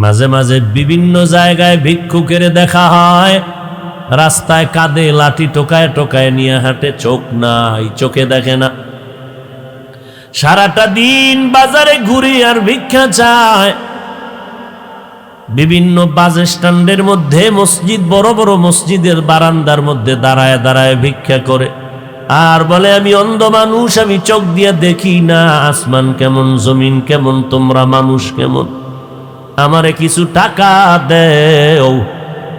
মাঝে মাঝে বিভিন্ন জায়গায় ভিক্ষুকের দেখা হয়, রাস্তায় কাঁধে লাঠি টোকায় টোকায় নিয়ে হাঁটে, চোখ নাই, চোখে দেখে না। সারাটা দিন বাজারে ঘুরে আর ভিক্ষা চায়। বিভিন্ন বাস স্ট্যান্ডের মধ্যে, মসজিদ, বড় বড় মসজিদের বারান্দার মধ্যে দাঁড়ায় দাঁড়ায় ভিক্ষা করে আর বলে, আমি অন্ধ মানুষ, আমি চোখ দিয়ে দেখি না, আসমান কেমন, জমিন কেমন, তোমরা মানুষ কেমন, আমারে কিছু টাকা দেও,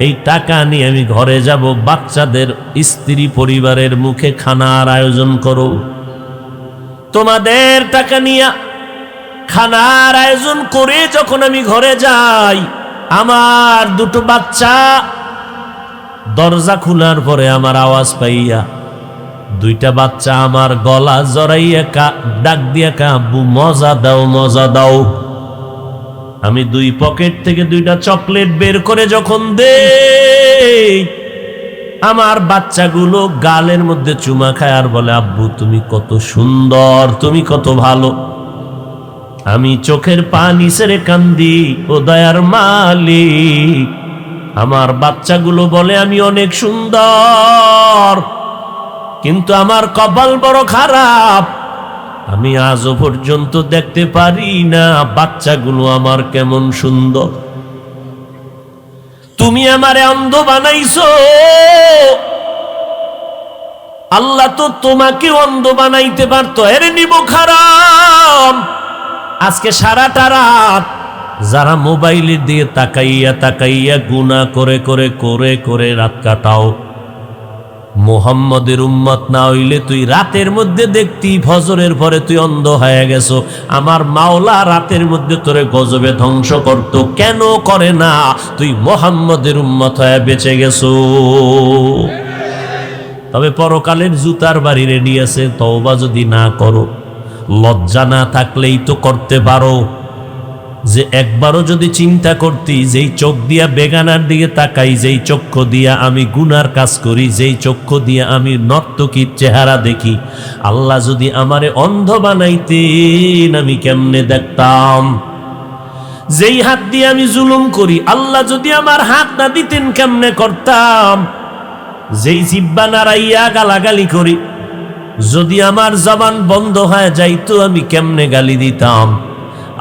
এই টাকা নিয়ে আমি ঘরে যাব, বাচ্চাদের, স্ত্রী পরিবারের মুখে খানার আয়োজন করো। তোমাদের টাকা নিয়ে খানার আয়োজন করে যখন আমি ঘরে যাই, আমার দুটো বাচ্চা দরজা খোলার পরে আমার আওয়াজ পাইয়া দুইটা বাচ্চা আমার গলা জড়াইয়া ডাক দিয়া আব্বু মজা দাও, মজা দাও। আমি দুই পকেট থেকে দুইটা চকলেট বের করে যখন দেই, আমার বাচ্চাগুলো গালের মধ্যে চুমা খায় আর বলে, আব্বু তুমি কত সুন্দর, তুমি কত ভালো। আমি চোখের পানি ছেড়ে কান্দি, ও দয়ার মালিক, আমার বাচ্চাগুলো বলে আমি অনেক সুন্দর, কিন্তু আমার কপাল বড় খারাপ, আমি আজও পর্যন্ত দেখতে পারি না বাচ্চাগুলো আমার কেমন সুন্দর। তুমি আমারে অন্ধ বানাইছো, আল্লাহ তো তোমাকে অন্ধ বানাইতে পারতো, এর নিব খারাপ। আজকে সারাটা রাত যারা মোবাইলে দিয়ে তাকাইয়া তাকাইয়া গুনাহ করে করে করে করে রাত কাটাও, মুহাম্মদের উম্মত না হইলে তুই রাতের মধ্যে দেখতি, ফজরের পরে তুই অন্ধ হয়ে গেছো। আমার মাওলা রাতের মধ্যে তোরে গজবে ধ্বংস করত, কেন করে না? তুই মুহাম্মদের উম্মত হয়ে বেঁচে গেছো। তবে পরকালের জুতার বাড়ি রেডি আছে, তওবা যদি না করো, লজ্জা না থাকলেই তো করতে পারো যে একবারও যদি চিন্তা করতি, যেই চোখ দিয়া বেগানার দিকে তাকাই, যেই চক্ষু দিয়া আমি গুনার কাজ করি, যেই চক্ষু দিয়া আমি নর্তকীর চেহারা দেখি, আল্লাহ যদি আমারে অন্ধ বানাইতেন আমি কেমনে দেখতাম? যেই হাত দিয়ে আমি জুলুম করি, আল্লাহ যদি আমার হাত না দিতেন কেমনে করতাম? যেই জিহ্বা নাড়াইয়া গালাগালি করি, যদি আমার জবান বন্ধ হয়ে যাইতো আমি কেমনে গালি দিতাম?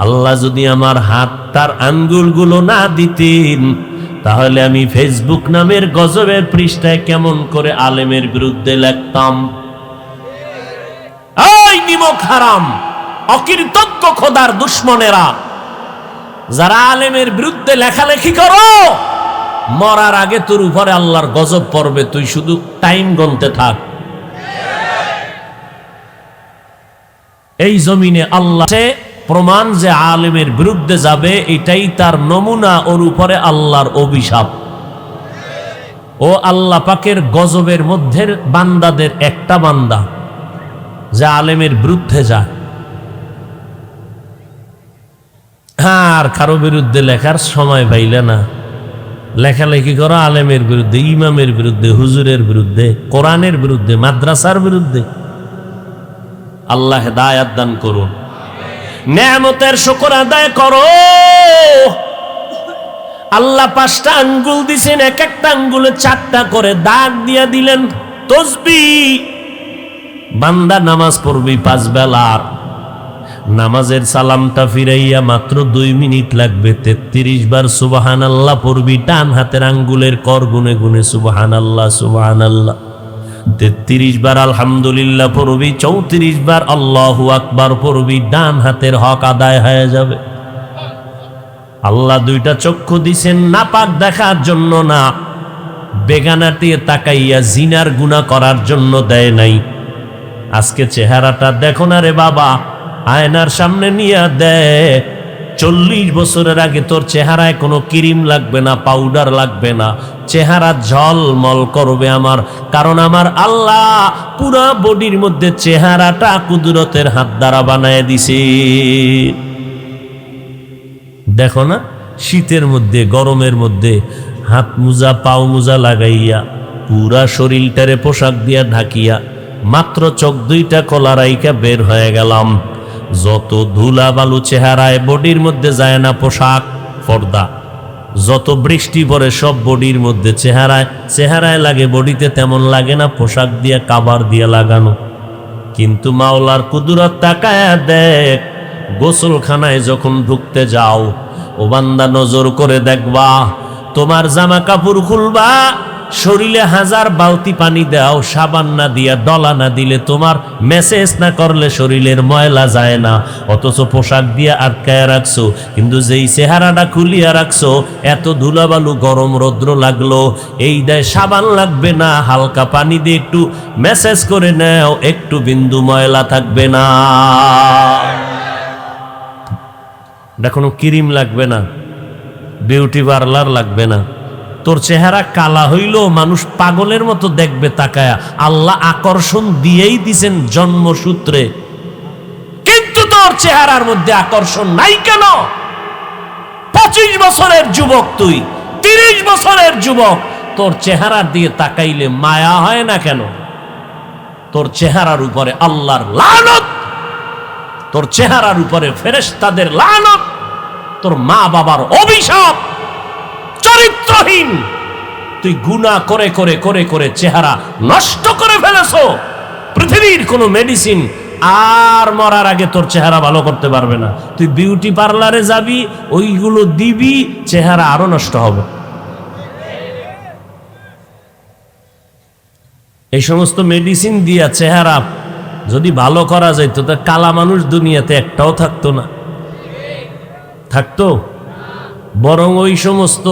আল্লাহ যদি আমার হাতটার আঙ্গুলগুলো না দিতেন, তাহলে আমি ফেসবুক নামের গজবের পৃষ্ঠায় কেমন করে আলেমের বিরুদ্ধে লিখতাম। এই নিমক হারাম, অকৃতজ্ঞ খোদার দুশ্মনেরা, যারা আলেমের বিরুদ্ধে লেখালেখি করো, মরার আগে তোর উপরে আল্লাহর গজব পড়বে, তুই শুধু টাইম গুনতে থাক। এই জমিনে আল্লাহ প্রমাণ যে আলেমের বিরুদ্ধে যাবে, এটাই তার নমুনা, ওর উপরে আল্লাহর অভিশাপ। ও আল্লাহ পাকের গজবের মধ্যে বান্দাদের একটা বান্দা যে আলেমের বিরুদ্ধে যায়। আর কারো বিরুদ্ধে লেখার সময় পাইলে না, লেখালেখি করো আলেমের বিরুদ্ধে, ইমামের বিরুদ্ধে, হুজুরের বিরুদ্ধে, কোরআনের বিরুদ্ধে, মাদ্রাসার বিরুদ্ধে। আল্লাহ হেদায়েত দান করুন। নেয়ামতের শুকর আদায় করো। আল্লাহ 5টা আঙ্গুল দিছেন, এক একটা আঙ্গুলে 4টা করে দাগ দিয়া দিলেন তসবিহ। বান্দা নামাজ পড়বি 5 বেলা, নামাজের সালামটা ফিরাইয়া মাত্র 2 মিনিট লাগবে। 33 বার সুবহানাল্লাহ পড়বি, ডান হাতের আঙ্গুলের কর গুনে গুনে সুবহানাল্লাহ সুবহানাল্লাহ। 33 বার আলহামদুলিল্লাহ পড়বি, 34 বার আল্লাহু আকবার পড়বি, ডান হাতের হক আদায় হয়ে যাবে। আল্লাহ 2টা চক্ষু দিছেন নাপাক দেখার জন্য না, বেগানাটিয়ে তাকাইয়া জিনার গুনাহ করার জন্য দেয় নাই। আজকে চেহারাটা দেখো না রে বাবা, আয়নার সামনে নিয়ে দেয়। 40 বছরের আগে তোর চেহারায় কোনো ক্রিম লাগবে না, পাউডার লাগবে না, চেহারা ঝলমল করবে আমার, কারণ আমার আল্লাহ পুরা বডির মধ্যে চেহারাটা কুদরতের হাত দ্বারা বানায় দিছে। দেখো না, শীতের মধ্যে, গরমের মধ্যে হাত মোজা পাও মোজা লাগাইয়া পুরা শরীরটারে পোশাক দিয়া ঢাকিয়া মাত্র চোখ 2টা কলা রাইকা বের হয়ে গেলাম। যত ধুলা বালু চেহারায় বডির মধ্যে যায় না, পোশাক পর্দা, যত বৃষ্টি পড়ে সব বডির মধ্যে, চেহারায় লাগে, বডিতে তেমন লাগে না, পোশাক দিয়ে কাবার দিয়ে লাগানো। কিন্তু মাওলার কুদরত তাকায়া দেখ, গোসলখানায় যখন ঢুকতে যাও, ও বান্দা নজর করে দেখবা, তোমার জামা কাপড় খুলবা, শরীরে 1000 বালতি পানি দাও, সাবান না দিয়া ডলা না দিলে, তোমার মেসেজ না করলে শরীরের ময়লা যায় না, অথচ পোশাক দিয়ে আটকায় রাখছো। কিন্তু যেই চেহারাটা খুলিয়া রাখছো, এত ধুলাবালু গরম রৌদ্র লাগলো, এই দেয় সাবান লাগবে না, হালকা পানি দিয়ে একটু মেসেজ করে নাও, একটু বিন্দু ময়লা থাকবে না। এটা কোনো ক্রিম লাগবে না, বিউটি পার্লার লাগবে না। তোর চেহারা কালা হইলেও মানুষ পাগলের মতো দেখবে তাকায়া, আল্লাহ আকর্ষণ দিয়েই দিছেন জন্মসূত্রে। কিন্তু তোর চেহারার মধ্যে আকর্ষণ নাই কেন? 25 বছরের যুবক তুই, 30 বছরের যুবক, তোর চেহারার দিয়ে তাকাইলে মায়া হয় না কেন? তোর চেহারার উপরে আল্লাহর লানত, তোর চেহারার উপরে ফেরেশতাদের লানত, তোর মা বাবার অভিশাপ। চরিত্রহীন তুই গুনাহ করে করে করে করে চেহারা নষ্ট করে ফেলেছো। পৃথিবীর কোনো মেডিসিন আর মরার আগে তোর চেহারা ভালো করতে পারবে না। তুই বিউটি পার্লারে যাবি, ওইগুলো দিবি, চেহারা আরো নষ্ট হবে। এই সমস্ত মেডিসিন দিয়া চেহারা যদি ভালো করা যাইত, তা কালা মানুষ দুনিয়াতে একটাও থাকতো না। থাকতো? বরং ওই সমস্ত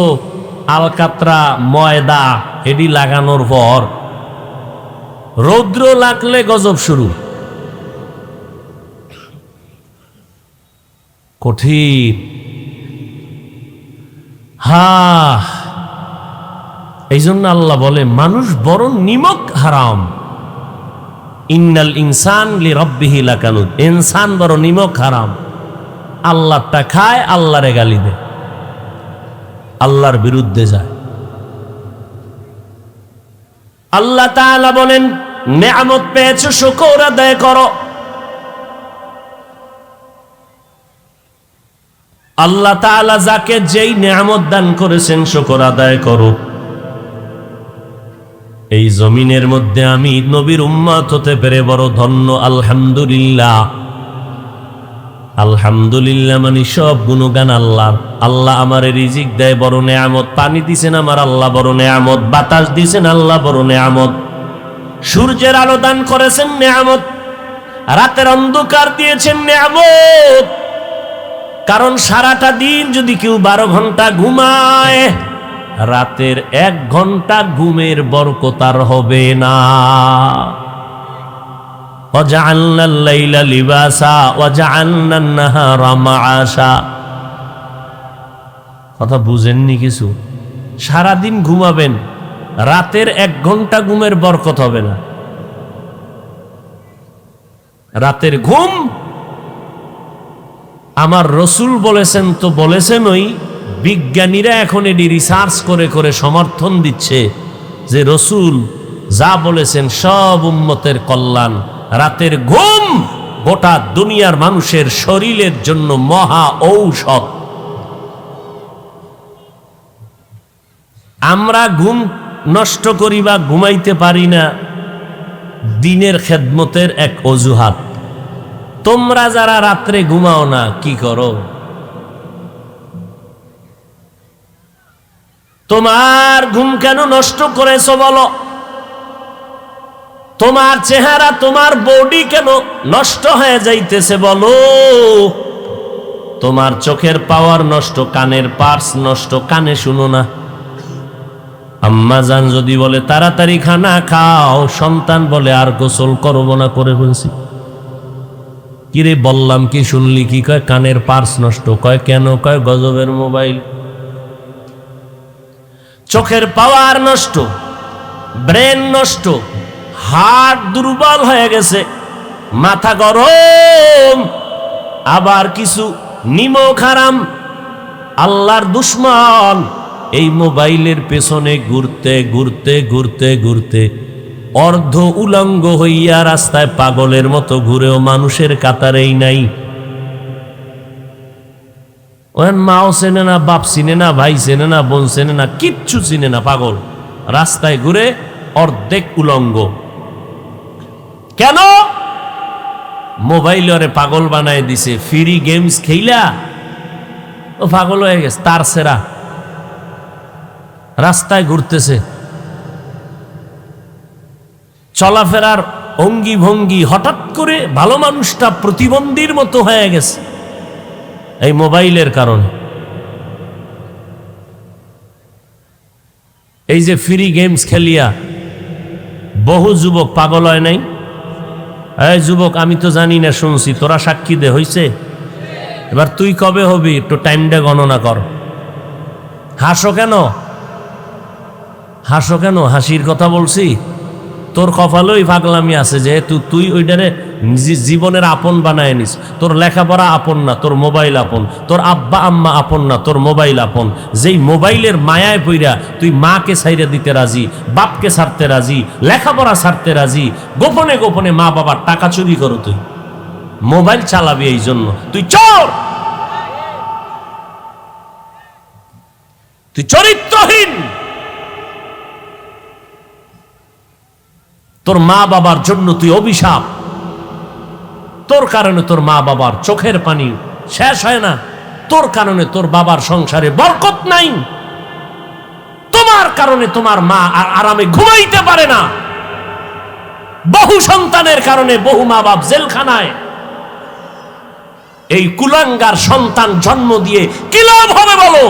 আলকাতরা, ময়দা এডি লাগানোর পর রৌদ্র লাগলে গজব শুরু। কঠিন। এই জন্য আল্লাহ বলে, মানুষ বড় নিমক হারাম। ইন্নাল ইনসান লিরাব্বিহি লাকানুদ, ইনসান বড় নিমক হারাম। আল্লাহটা খায়, আল্লাহরে গালি দেয়, আল্লাহর বিরুদ্ধে যায়। আল্লাহ তাআলা বলেন, নেয়ামত পেয়েছো, শুকর আদায় করো। আল্লাহ তাআলা যাকে যেই নেয়ামত দান করেছেন, শুকর আদায় করো। এই জমিনের মধ্যে আমি নবীর উম্মত হতে পেরে বড় ধন্য, আলহামদুলিল্লাহ। আলহামদুলিল্লাহ মানে সব গুণগান আল্লাহর। আল্লাহ আমারে রিজিক দেয়, বড় নেয়ামত। পানি দিছেন আমার আল্লাহ, বড় নেয়ামত। বাতাস দিছেন আল্লাহ, বড় নেয়ামত। সূর্যের আলো দান করেছেন, নেয়ামত। রাতের অন্ধকার দিয়েছেন, নেয়ামত। কারণ সারাটা দিন যদি কেউ 12 ঘন্টা ঘুমায়, রাতের 1 ঘন্টা ঘুমের বরকত আর হবে না। وَجَعَلْنَا اللَّيْلَ لِبَاسًا وَجَعَلْنَا النَّهَارَ مَعَاشًا। কথা বুঝেননি কিছু? সারাদিন ঘুমাবেন, রাতের 1 ঘন্টা ঘুমের বরকত হবে না। রাতের ঘুম আমার রসুল বলেছেন, তো বলেছেন, ওই বিজ্ঞানীরা এখন এটি রিসার্চ করে করে সমর্থন দিচ্ছে যে রসুল যা বলেছেন সব উম্মতের কল্যাণ। রাতের ঘুম গোটা দুনিয়ার মানুষের শরীরের জন্য মহা ঔষধ। আমরা ঘুম নষ্ট করি বা ঘুমাইতে পারি না, দিনের খেদমতের এক অজুহাত। তোমরা যারা রাত্রে ঘুমাও না, কি করো? তোমার ঘুম কেন নষ্ট করেছো বলো? তোমার চেহারা, তোমার বডি কেন নষ্ট হয়ে যাইতেছে বলো? তোমার চোখের পাওয়ার নষ্ট, কানের পার্স নষ্ট, কানে শুনো না। আম্মা জান যদি বলে তাড়াতাড়ি খানা খাও, সন্তান বলে আর গোসল করবো না, করে বলছি। কিরে বললাম কি, শুনলি কি? কয় কানের পার্স নষ্ট। কয় কেন? কয় গজবের মোবাইল। চোখের পাওয়ার নষ্ট, ব্রেন নষ্ট, হার্ট দুর্বল হয়ে গেছে, মাথা গরম, আবার কিছু নিমক হারাম, আল্লাহর দুশ্মন। এই মোবাইলের পেছনে ঘুরতে ঘুরতে ঘুরতে ঘুরতে অর্ধ উলঙ্গ হইয়া রাস্তায় পাগলের মতো ঘুরেও মানুষের কাতারেই নাই। ওখান মাও চেনে না, বাপ চিনে না, ভাই চেনে না, বোন চেনে না, কিচ্ছু চিনে না, পাগল। রাস্তায় ঘুরে অর্ধেক উলঙ্গ। কেন? মোবাইল ওরে পাগল বানায় দিছে। ফ্রি গেমস খেইলা ও পাগল হয়ে গেছে, তার সেরা। রাস্তায় ঘুরতেছে, চলাফেরার অঙ্গি ভঙ্গি হঠাৎ করে ভালো মানুষটা প্রতিবন্ধীর মতো হয়ে গেছে এই মোবাইলের কারণে। এই যে ফ্রি গেমস খেলিয়া বহু যুবক পাগল হয় নাই? এই যুবক, আমি তো জানি না, শুনছি, তোরা সাক্ষী দে, হইছে? এবার তুই কবে হবি একটু টাইমটা গণনা কর। হাসো কেন? হাসো কেন? হাসির কথা বলছি? তোর কপালেই পাগলামি আছে, যেহেতু তুই ওইটারে জীবনের আপন বানায় নিস। তোর লেখাপড়া আপন না, তোর মোবাইল আপন। তোর আব্বা আম্মা আপন না, তোর মোবাইল আপন। যেই মোবাইলের মায়ায় পইরা তুই মাকে ছাইরা দিতে রাজি, বাপকে ছাড়তে রাজি, লেখাপড়া ছাড়তে রাজি, গোপনে গোপনে মা বাবার টাকা চুরি করো। তুই মোবাইল চালাবি এই জন্য, তুই চোর, তুই চরিত্রহীন। তোর মা বাবার জন্য তুই অভিশাপ। তোর কারণে তোর মা বাবার চোখের পানি শেষ হয় না। তোর কারণে তোর বাবার সংসারে বরকত নাই। তোমার কারণে তোমার মা আর আরামে ঘুমাইতে পারে না। বহু সন্তানের কারণে বহু মা বাপ জেলখানায়। এই কুলাঙ্গার সন্তান জন্ম দিয়ে কি লাভ হবে বলো?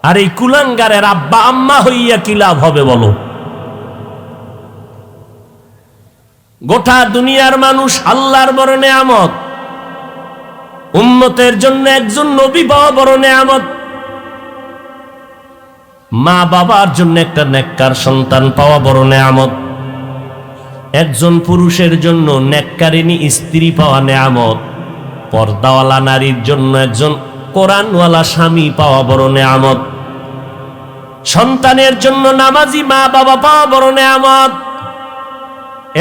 আর এই কুলাঙ্গারের আব্বা আম্মা হইয়া কি লাভ হবে বলো? গোটা দুনিয়ার মানুষ আল্লাহর বড় নেয়ামত, উম্মতের জন্য একজন নবী পাওয়া বড় নেয়ামত, মা বাবার জন্য একটা নেককার সন্তান পাওয়া বড় নেয়ামত, একজন পুরুষের জন্য নেককারিনী স্ত্রী পাওয়া নেয়ামত, পর্দাওয়ালা নারীর জন্য একজন কোরআনওয়ালা স্বামী পাওয়া বড় নেয়ামত, সন্তানের জন্য নামাজি মা বাবা পাওয়া বড় নেয়ামত,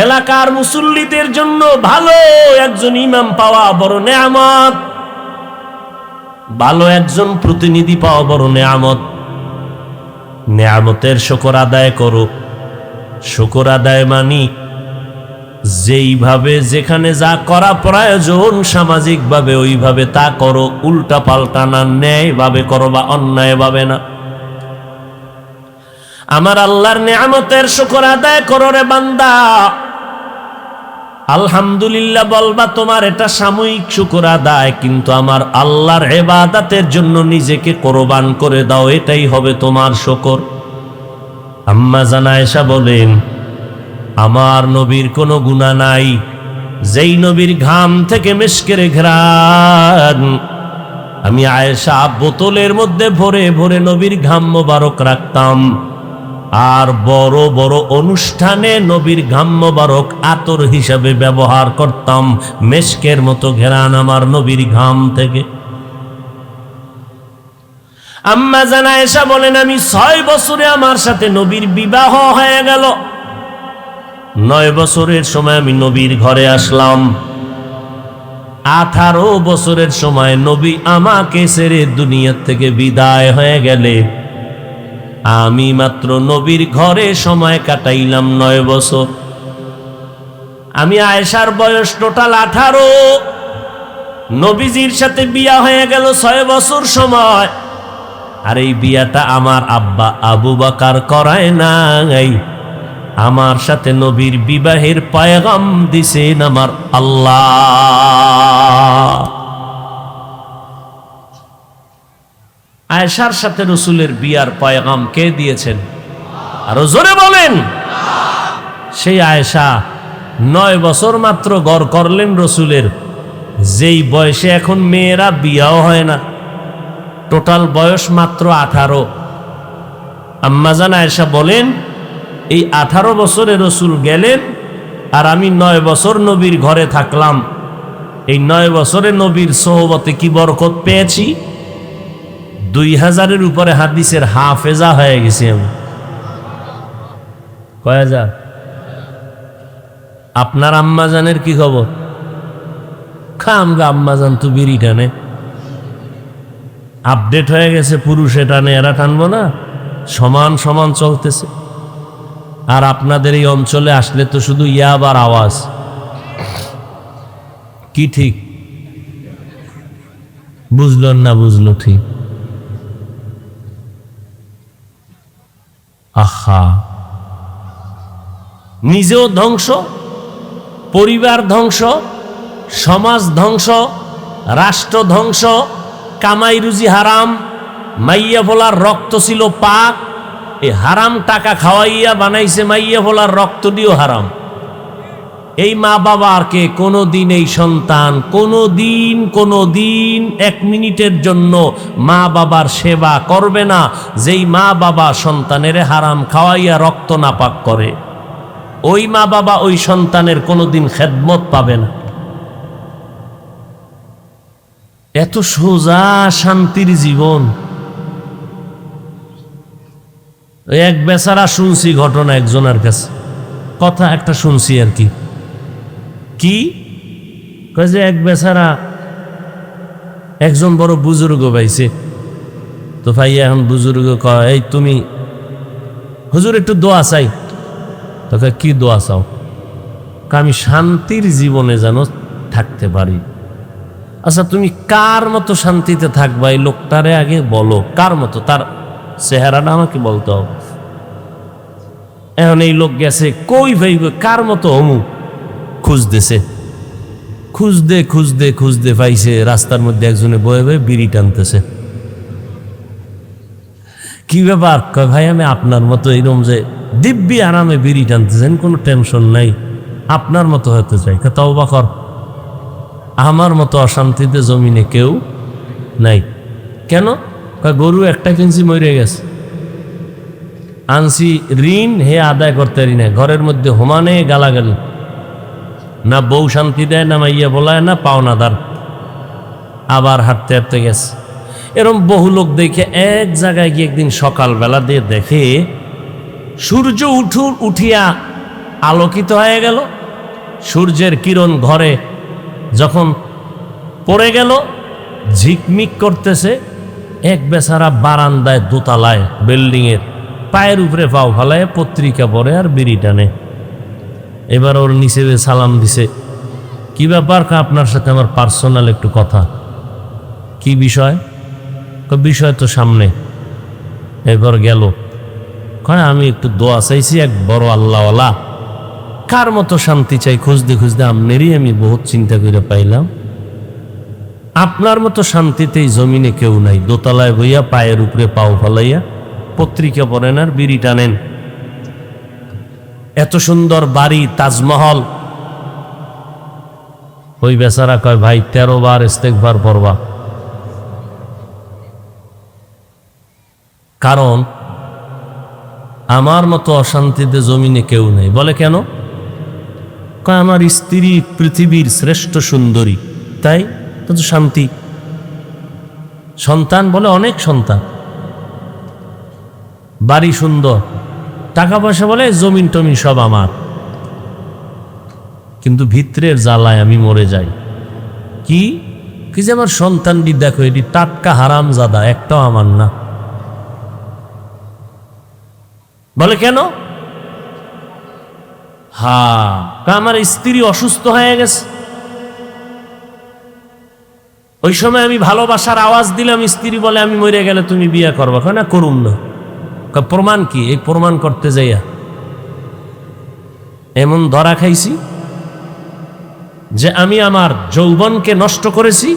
এলাকার মুসল্লিদের জন্য ভালো একজন ইমাম পাওয়া বড় নেয়ামত, ভালো একজন প্রতিনিধি পাওয়া বড় নেয়ামত। নেয়ামতের শুকর আদায় করো। শুকর আদায় মানি যেইভাবে যেখানে যা করা প্রয়োজন সামাজিকভাবে ওইভাবে তা করো, উল্টা পাল্টা না, ন্যায়ভাবে করো বা অন্যায়ভাবে না। আমার আল্লাহর নেয়ামতের শুকর আদায় করো রে বান্দা। আলহামদুলিল্লাহ বলবা, তোমার এটা সাময়িক শুকর আদায়, কিন্তু আমার আল্লাহর ইবাদতের জন্য নিজেকে কোরবান করে দাও, এটাই হবে তোমার শুকর। আম্মা জান আয়েশা বলেন, আমার নবীর কোনো গুনাহ নাই, যেই নবীর ঘাম থেকে মিশকের ঘ্রাণ আমি আয়েশা বোতলের মধ্যে ভরে ভরে নবীর ঘাম মোবারক রাখতাম, আর বড় বড় অনুষ্ঠানে নবীর ঘাম মোবারক আতর হিসাবে ব্যবহার করতাম। মেশকের মতো ঘেরান আমার নবীর ঘাম থেকে। আম্মা জান আয়েশা বলেন, আমি 6 বছরে আমার সাথে নবীর বিবাহ হয়ে গেল। 9 বছরের সময় আমি নবীর ঘরে আসলাম। 18 বছরের সময় নবী আমাকে ছেড়ে দুনিয়া থেকে বিদায় হয়ে গেলে আমি মাত্র নবীর ঘরে সময় কাটাইলাম 9 বছর। আমি আয়েশার বয়স টোটাল 18। নবীজির সাথে বিয়া হয়ে গেল 6 বছর সময়। আর এই বিয়াটা আমার আব্বা আবু বকর করায় নাই, আমার সাথে নবীর বিবাহের পয়গাম দিছেন আমার আল্লাহ। আয়েশার সাথে রসুলের বিয়ার পয়গাম কে দিয়েছেন? আরো জোরে বলেন। সেই আয়েশা 9 বছর মাত্র গড় করলেন রসুলের, যেই বয়সে এখন মেয়েরা বিয়াও হয় না। টোটাল বয়স মাত্র 18। আম্মা জান আয়েশা বলেন, এই 18 বছরে রসুল গেলেন আর আমি 9 বছর নবীর ঘরে থাকলাম। এই 9 বছরে নবীর সোহবতে কি বরকত পেয়েছি! 2000-এর উপরে হাদিসের হাফেজা হয়ে গেছি আমি। কয় হাজার? আপনার আম্মা জানের কি খবর? খামগা আম্মা জান তো বিড়ি টানে, আপডেট হয়ে গেছে, পুরুষে টানে এরা টানবো না, সমান সমান চলতেছে। আর আপনাদের এই অঞ্চলে আসলে তো শুধু ইয়াবার আওয়াজ, কি ঠিক বুঝলেন না? বুঝলো ঠিক। আহা, নিজেও ধ্বংস, পরিবার ধ্বংস, সমাজ ধ্বংস, রাষ্ট্র ধ্বংস, কামাই রুজি হারাম, মাইয়া ফোলার রক্ত ছিল পাক, এই হারাম টাকা খাওয়াইয়া বানাইছে মাইয়া ফোলার রক্ত দিয়েও হারাম। এই মা বাবাকে কোনোদিন এই সন্তান কোনোদিন 1 মিনিটের জন্য মা বাবার সেবা করবে না, যেই মা বাবা সন্তানের হারাম খাওয়াইয়া রক্ত নাপাক করে। ওই মা বাবা ওই সন্তানের কোনোদিন খেদমত পাবে না। এত সোজা শান্তির জীবন। এক বেচারা শুনছি ঘটনা একজনের কাছে, কথা একটা শুনছি আর কি। কি কয় যে এক বেচারা একজন বড় বুজুর্গ পাইছে, তো ভাইয়া এখন বুজুর্গ কয়, এই তুমি হুজুর একটু দোয়া চাই। তোকে কি দোয়া চাও? আমি শান্তির জীবনে যেন থাকতে পারি। আচ্ছা তুমি কার মতো শান্তিতে থাকবা এই লোকটারে আগে বলো, কার মতো, তার চেহারাটা আমাকে বলতে হবে। এখন এই লোক গেছে কই ভাই, কার মতো অমুক খুঁজতেছে, খুঁজতে পাইছে রাস্তার মধ্যে একজনে বয়ে বয়ে বিড়ি টানতেছে। কি ব্যাপার? কয় ভাই আমি আপনার মতো এরকম যে দিব্যি আরামে বিড়ি টানতেছেন, কোনো টেনশন নাই, আপনার মতো হতে চাই। তওবা কর, আমার মতো অশান্তিতে জমিনে কেউ নাই। কেন? গরু একটা কিনছি মরে গেছে, আনছি ঋণ হে আদায় করতে পারি না, ঘরের মধ্যে হোমানে গালাগালি, না বউ শান্তি দেয়, না মাইয়া বলায়, না পাওনাদার, আবার হাঁটতে হাঁটতে গেছে। এরকম বহু লোক দেখে এক জায়গায় গিয়ে একদিন সকালবেলা দিয়ে দেখে সূর্য উঠিয়া আলোকিত হয়ে গেল, সূর্যের কিরণ ঘরে যখন পড়ে গেল ঝিকমিক করতেছে। এক বেচারা বারান্দায় দোতলায় বিল্ডিংয়ের পায়ের উপরে পাও ফালায় পত্রিকা পড়ে আর বিড়ি টানে। এবার ওর নিচে সালাম দিছে, কি ব্যাপার? আপনার সাথে আমার পার্সোনাল একটু কথা। কি বিষয়? বিষয় তো সামনে। এবার গেল, কয় আমি একটু দোয়া চাইছি, এক বড় আল্লাহওয়ালা, কার মতো শান্তি চাই খুঁজতে আমনেরই আমি বহুত চিন্তা করে পাইলাম। আপনার মতো শান্তিতে এই জমিনে কেউ নাই, দোতলায় বইয়া পায়ের উপরে পাও ফালাইয়া পত্রিকা পড়েন আর বিড়ি টানেন। এত সুন্দর বাড়ি, তাজমহল। ওই বেচারা কয় ভাই 13 বার ইস্তেগফার পড়বা, কারণ আমার মতো অশান্তিতে জমিনে কেউ নেই। বলে কেন? কয় আমার স্ত্রী পৃথিবীর শ্রেষ্ঠ সুন্দরী, তাই তো শান্তি। সন্তান বলে অনেক সন্তান, বাড়ি সুন্দর, টাকা পয়সা বলে জমিন টমিন সব আমার, কিন্তু ভিতরের জ্বালায় আমি মরে যাই। কি কি যে আমার সন্তানটি দেখো, এটি টাটকা হারাম জাদা, একটাও আমার না। বলে কেন? আমার স্ত্রী অসুস্থ হয়ে গেছে, ওই সময় আমি ভালোবাসার আওয়াজ দিলাম, স্ত্রী বলে আমি মরে গেলে তুমি বিয়ে করবা। না করুম না। প্রমাণ কি? এই প্রমাণ করতে যাইয়া এমন ধরা খাইছি যে আমি আমার যৌবনকে নষ্ট করেছি।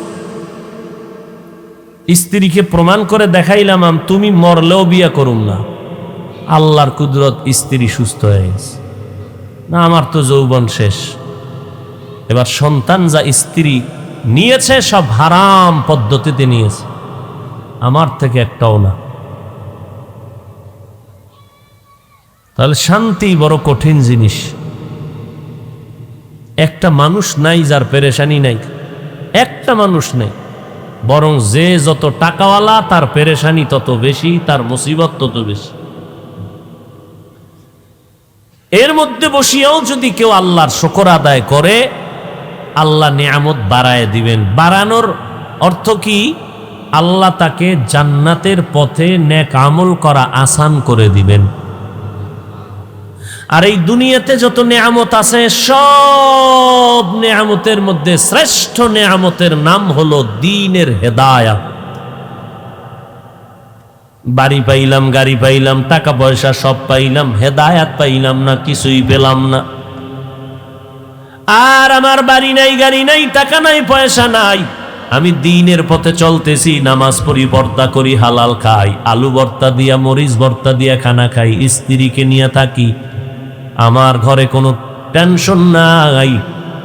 স্ত্রীকে প্রমাণ করে দেখাইলাম তুমি মরলেও বিয়ে করুম না। আল্লাহর কুদরত, স্ত্রী সুস্থ হয়ে গেছে। না আমার তো যৌবন শেষ। এবার সন্তান যা স্ত্রী নিয়েছে সব হারাম পদ্ধতিতে নিয়েছে, আমার থেকে একটাও না। তাহলে শান্তি বড় কঠিন জিনিস। একটা মানুষ নাই যার পেরেশানি নাই, একটা মানুষ নেই। বরং যে যত টাকাওয়ালা তার পেরেশানি তত বেশি, তার মুসিবত তত বেশি। এর মধ্যে বসিয়াও যদি কেউ আল্লাহর শুকর আদায় করে, আল্লাহ নিয়ামত বাড়ায় দিবেন। বাড়ানোর অর্থ কি? আল্লাহ তাকে জান্নাতের পথে নেক আমল করা আসান করে দিবেন। আর এই দুনিয়াতে যত নেয়ামত আছে, সব নেয়ামতের মধ্যে শ্রেষ্ঠ নেয়ামতের নাম হলো দ্বীনের হেদায়াত। বাড়ি পাইলাম, গাড়ি পাইলাম, টাকা পয়সা সব পাইলাম, হেদায়াত পাইলাম না, কিছুই পেলাম না। আর আমার বাড়ি নাই, গাড়ি নাই, টাকা নাই, পয়সা নাই, আমি দ্বীনের পথে চলতেছি, নামাজ পড়ি, পর্দা করি, হালাল খাই, আলু ভর্তা দিয়া, মরিচ ভর্তা দিয়া খানা খাই, স্ত্রীকে নিয়ে থাকি, আমার ঘরে কোনো টেনশন নাই,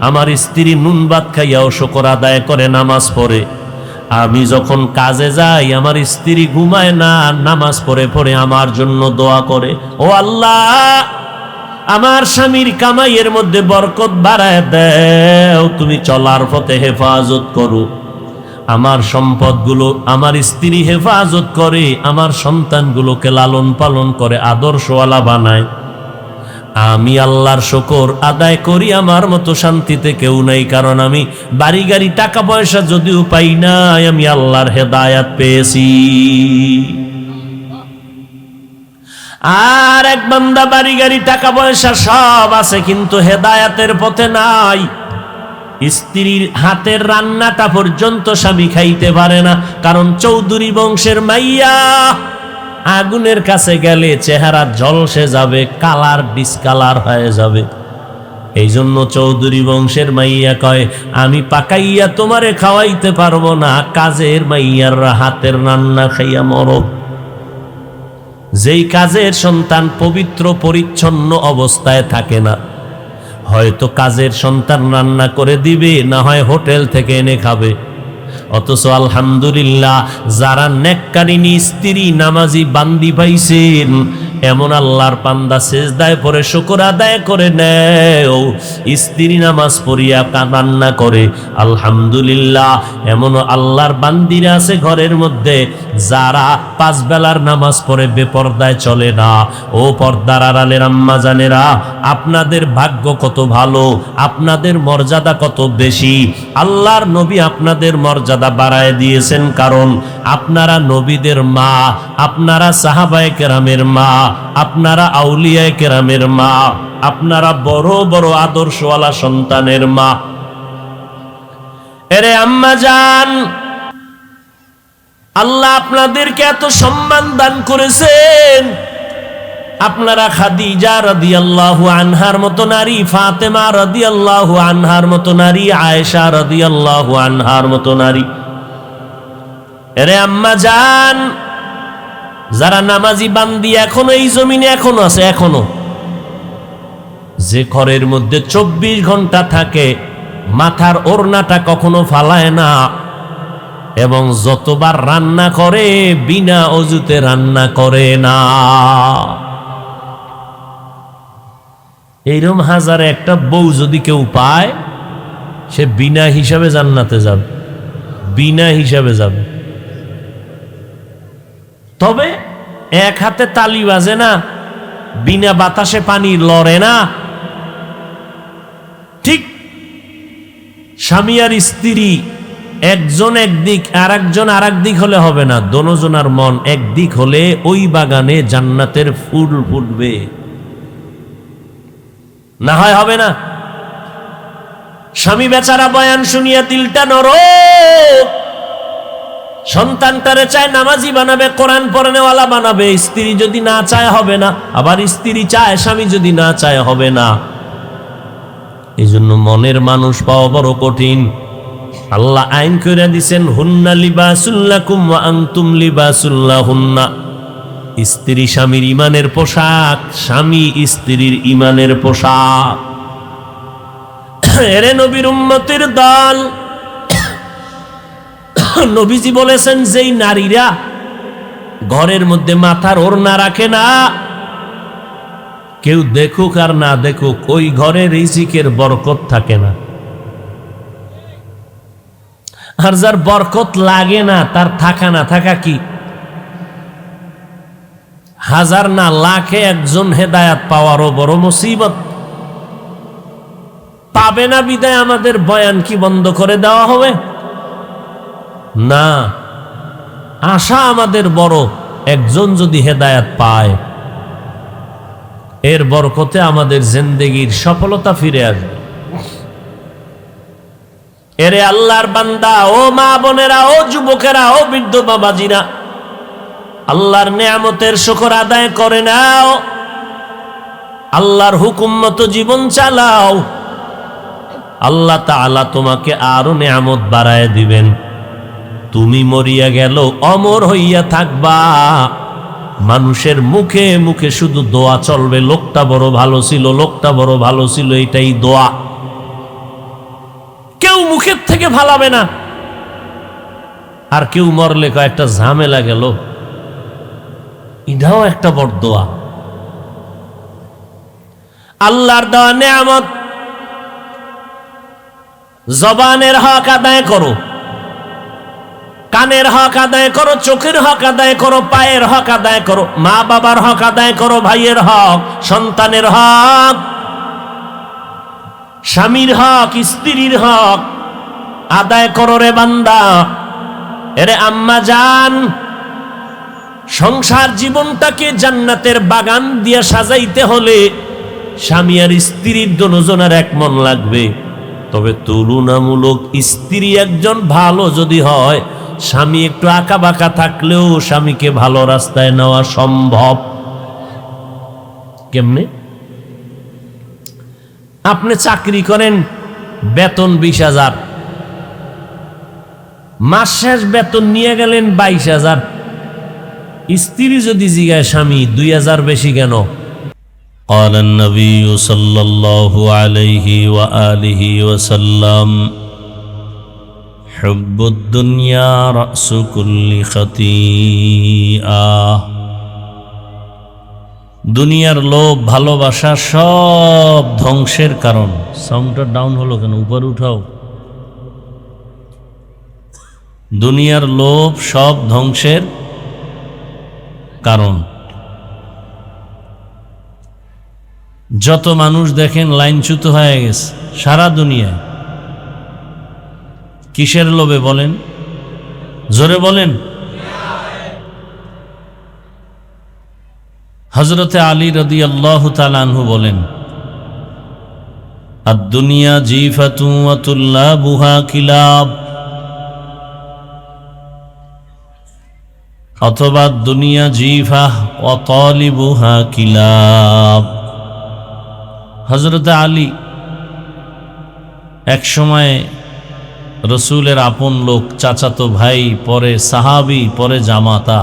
আমার স্ত্রী নুন ভাত খাইয়াও শুকর আদায় করে, নামাজ পড়ে। আমি যখন কাজে যাই, আমার স্ত্রী ঘুমায় না, নামাজ পড়ে পড়ে আমার জন্য দোয়া করে, ও আল্লাহ আমার স্বামীর কামাইয়ের মধ্যে বরকত বাড়ায় দাও, তুমি চলার পথে হেফাজত করো। আমার সম্পদগুলো আমার স্ত্রী হেফাজত করে, আমার সন্তানগুলোকে লালন পালন করে, আদর্শওয়ালা বানায়। আমি আল্লাহর শুকর আদায় করি, আমার মতো শান্তিতে কেউ নাই। কারণ আমি বাড়ি গাড়ি টাকা পয়সা যদিও পাই নাই, আমি আল্লাহর হেদায়াত পেয়েছি। আর এক বান্দা বাড়ি গাড়ি টাকা পয়সা সব আছে, কিন্তু হেদায়াতের পথে নাই। স্ত্রীর হাতের রান্নাটা পর্যন্ত স্বামী খাইতে পারে না, কারণ চৌধুরী বংশের মাইয়া, আগুনের কাছে গেলে চেহারা ঝলসে যাবে, কালার ডিসকালার হয়ে যাবে। এই জন্য চৌধুরী বংশের মাইয়া কয়, আমি পাকাইয়া তোমারে খাওয়াইতে পারবো না, কাজের মাইয়ার হাতের রান্না খাইয়া মরো। যেই কাজের সন্তান পবিত্র পরিচ্ছন্ন অবস্থায় থাকে না, হয়তো কাজের সন্তান রান্না করে দিবে, না হয় হোটেল থেকে এনে খাবে। অথচ আলহামদুলিল্লাহ, যারা নেককারিনী স্ত্রী, নামাজি বান্দি পাইছেন, এমন আল্লাহর বান্দা সেজদায় পড়ে শুকর আদায় করে নেয়, স্ত্রী নামাজ পড়িয়া রান্না করে, আলহামদুলিল্লাহ। এমন আল্লাহর বান্দিরা আছে ঘরের মধ্যে, যারা পাঁচ বেলার নামাজ পড়ে বেপর্দায় চলে না। ও পর্দার আড়ালের আম্মা জানেরা, আপনাদের ভাগ্য কত ভালো, আপনাদের মর্যাদা কত বেশি। আল্লাহর নবী আপনাদের মর্যাদা বাড়ায় দিয়েছেন, কারণ আপনারা নবীদের মা, আপনারা সাহাবায়ে কেরামের মা, আপনারা আউলিয়ায়ে কেরামের মা, আপনারা বড় বড় আদর্শওয়ালা সন্তানের মা। এরে আম্মা জান, আল্লাহ আপনাদেরকে এত সম্মান দান করেছেন। আপনারা খাদিজা রাদিয়াল্লাহু আনহার মতো নারী, ফাতেমা রাদিয়াল্লাহু আনহার মতো নারী, আয়েশা রাদিয়াল্লাহু আনহার মতো নারী। এরে আম্মা জান, যারা নামাজি বান্দি এখনো এই জমিনে এখনো আছে, এখনো যে ঘরের মধ্যে 24 ঘন্টা থাকে, মাথার ওড়নাটা কখনো ফালায় না, এবং যতবার রান্না করে বিনা অজুতে রান্না করে না। এইরকম হাজারে একটা বউ যদি কেউ পায়, সে বিনা হিসাবে জান্নাতে যাবে, বিনা হিসাবে যাবে। তবে এক হাতে তালি বাজে না, বিনা বাতাসে পানি লড়ে না। ঠিক স্বামী আর স্ত্রী একজন একদিক আর একজন আর একদিক হলে হবে না, দোনোজনার মন একদিক হলে ওই বাগানে জান্নাতের ফুল ফুটবে, না হয় হবে না। স্বামী বেচারা বয়ান শুনিয়া দিলটা নরম, সন্তানটারে চায় নামাজি বানাবে, কোরআন পড়ানেওয়ালা বানাবে। স্ত্রী যদি না চায় হবে না, আবার স্ত্রী চায়, স্বামী যদি না চায় হবে না। এই জন্য মনের মানুষ পাওয়া বড় কঠিন। আল্লাহ আইন করে দিছেন, হুন্না লিবাসুল লাকুম ওয়া আনতুম লিবাসুল লাহুন্না। স্ত্রী স্বামীর ইমানের পোশাক, স্বামী স্ত্রীর ইমানের পোশাক। এরে নবীর উম্মতের দল, নবীজি বলেছেন, যেই নারীরা ঘরের মধ্যে মাথার ওড়না রাখে না, কেউ দেখুক আর না দেখুক, ওই ঘরে রিজিকের বরকত থাকে না। আর যার বরকত লাগে না, তার থাকা না থাকা কি? হাজার না লাখে একজন হেদায়াত পাওয়ারও বড় মুসিবত। পাবে না বিদায় আমাদের বয়ান কি বন্ধ করে দেওয়া হবে? না, আশা আমাদের বড়, একজন যদি হেদায়েত পায় এর বরকতে আমাদের জিন্দেগির সফলতা ফিরে আসবে। এরে আল্লাহর বান্দা, ও মা বোনেরা, ও যুবকেরা, ও বৃদ্ধ বাবাজিরা, আল্লাহর নেয়ামতের শুকর আদায় করে নাও, আল্লাহর হুকুম মতো জীবন চালাও। আল্লাহ তাআলা তোমাকে আরো নেয়ামত বাড়ায় দিবেন। তুমি মরিয়া গেল অমর হইয়া থাকবা, মানুষের মুখে মুখে শুধু দোয়া চলবে, লোকটা বড় ভালো ছিল, লোকটা বড় ভালো ছিল, এটাই দোয়া। কেউ মুখের থেকে ভালাবে না। আর কেউ মরলে কয়েকটা ঝামেলা গেল, এটাও একটা বড় দোয়া। আল্লাহর দেওয়া নেয়ামত, জবানের হক আদায় করো, কানের হক আদায় করো, চোখের হক আদায় করো, পায়ের হক আদায় করো, মা বাবার হক আদায় করো, ভাইয়ের হক, সন্তানের হক, স্বামীর হক, স্ত্রীর হক আদায় করো রে বান্দা। এরে আম্মা জান, সংসার জীবনটাকে জান্নাতের বাগান দিয়ে সাজাইতে হলে স্বামী আর স্ত্রীর দুজনের এক মন লাগবে। তবে তুলনামূলক স্ত্রী একজন ভালো যদি হয়, স্বামী একটু আঁকা বাঁকা থাকলেও স্বামীকে ভালো রাস্তায় নেওয়া সম্ভব। কেমনে? আপনি চাকরি করেন, বেতন 20,000, মাস শেষ বেতন নিয়ে গেলেন 22,000। স্ত্রী যদি জিগায় স্বামী 2,000 বেশি কেন? قال النبي صلى الله عليه وآله وسلم حب الدنيا رأس كل خطيئة। দুনিয়ার লোভ, ভালোবাসা সব ধ্বংসের কারণ। সাউন্ডটা ডাউন হলো কেন? উপর উঠাও। দুনিয়ার লোভ সব ধ্বংসের কারণ। যত মানুষ দেখেন লাইনচ্যুত হয়ে গেছে সারা দুনিয়ায়, কিসের লোভে বলেন? জোরে বলেন। হযরতে আলী রাদিয়াল্লাহু তাআলা আনহু বলেন, আদ-দুনিয়া জিফাতুন ওয়া তুল্লাবুহা কিলাব, অথবা দুনিয়া জিফাহ ওয়া তালিবুহা কিলাব। হযরতে আলী এক সময় রসুলের আপন লোক, চাচাতো ভাই, পরে সাহাবী, পরে জামাতা,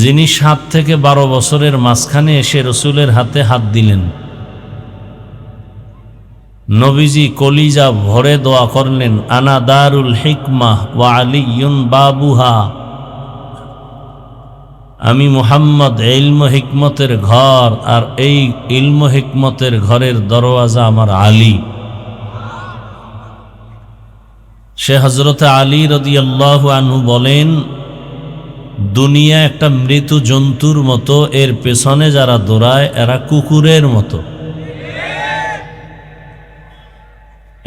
যিনি 7 থেকে 12 বছরের মাঝখানে এসে রসুলের হাতে হাত দিলেন। নবীজি কলিজা ভরে দোয়া করলেন, আনা দারুল হিকমাহ ওয়া আলিয়ুন বাবুহা, আমি মুহাম্মদ ইলম হিকমতের ঘর, আর এই ইলম হিকমতের ঘরের দরওয়াজা আমার আলী। সে হযরতে আলী রাদিয়াল্লাহু আনহু বলেন, দুনিয়া একটা মৃত জন্তুর মতো, এর পেছনে যারা দৌড়ায় এরা কুকুরের মতো।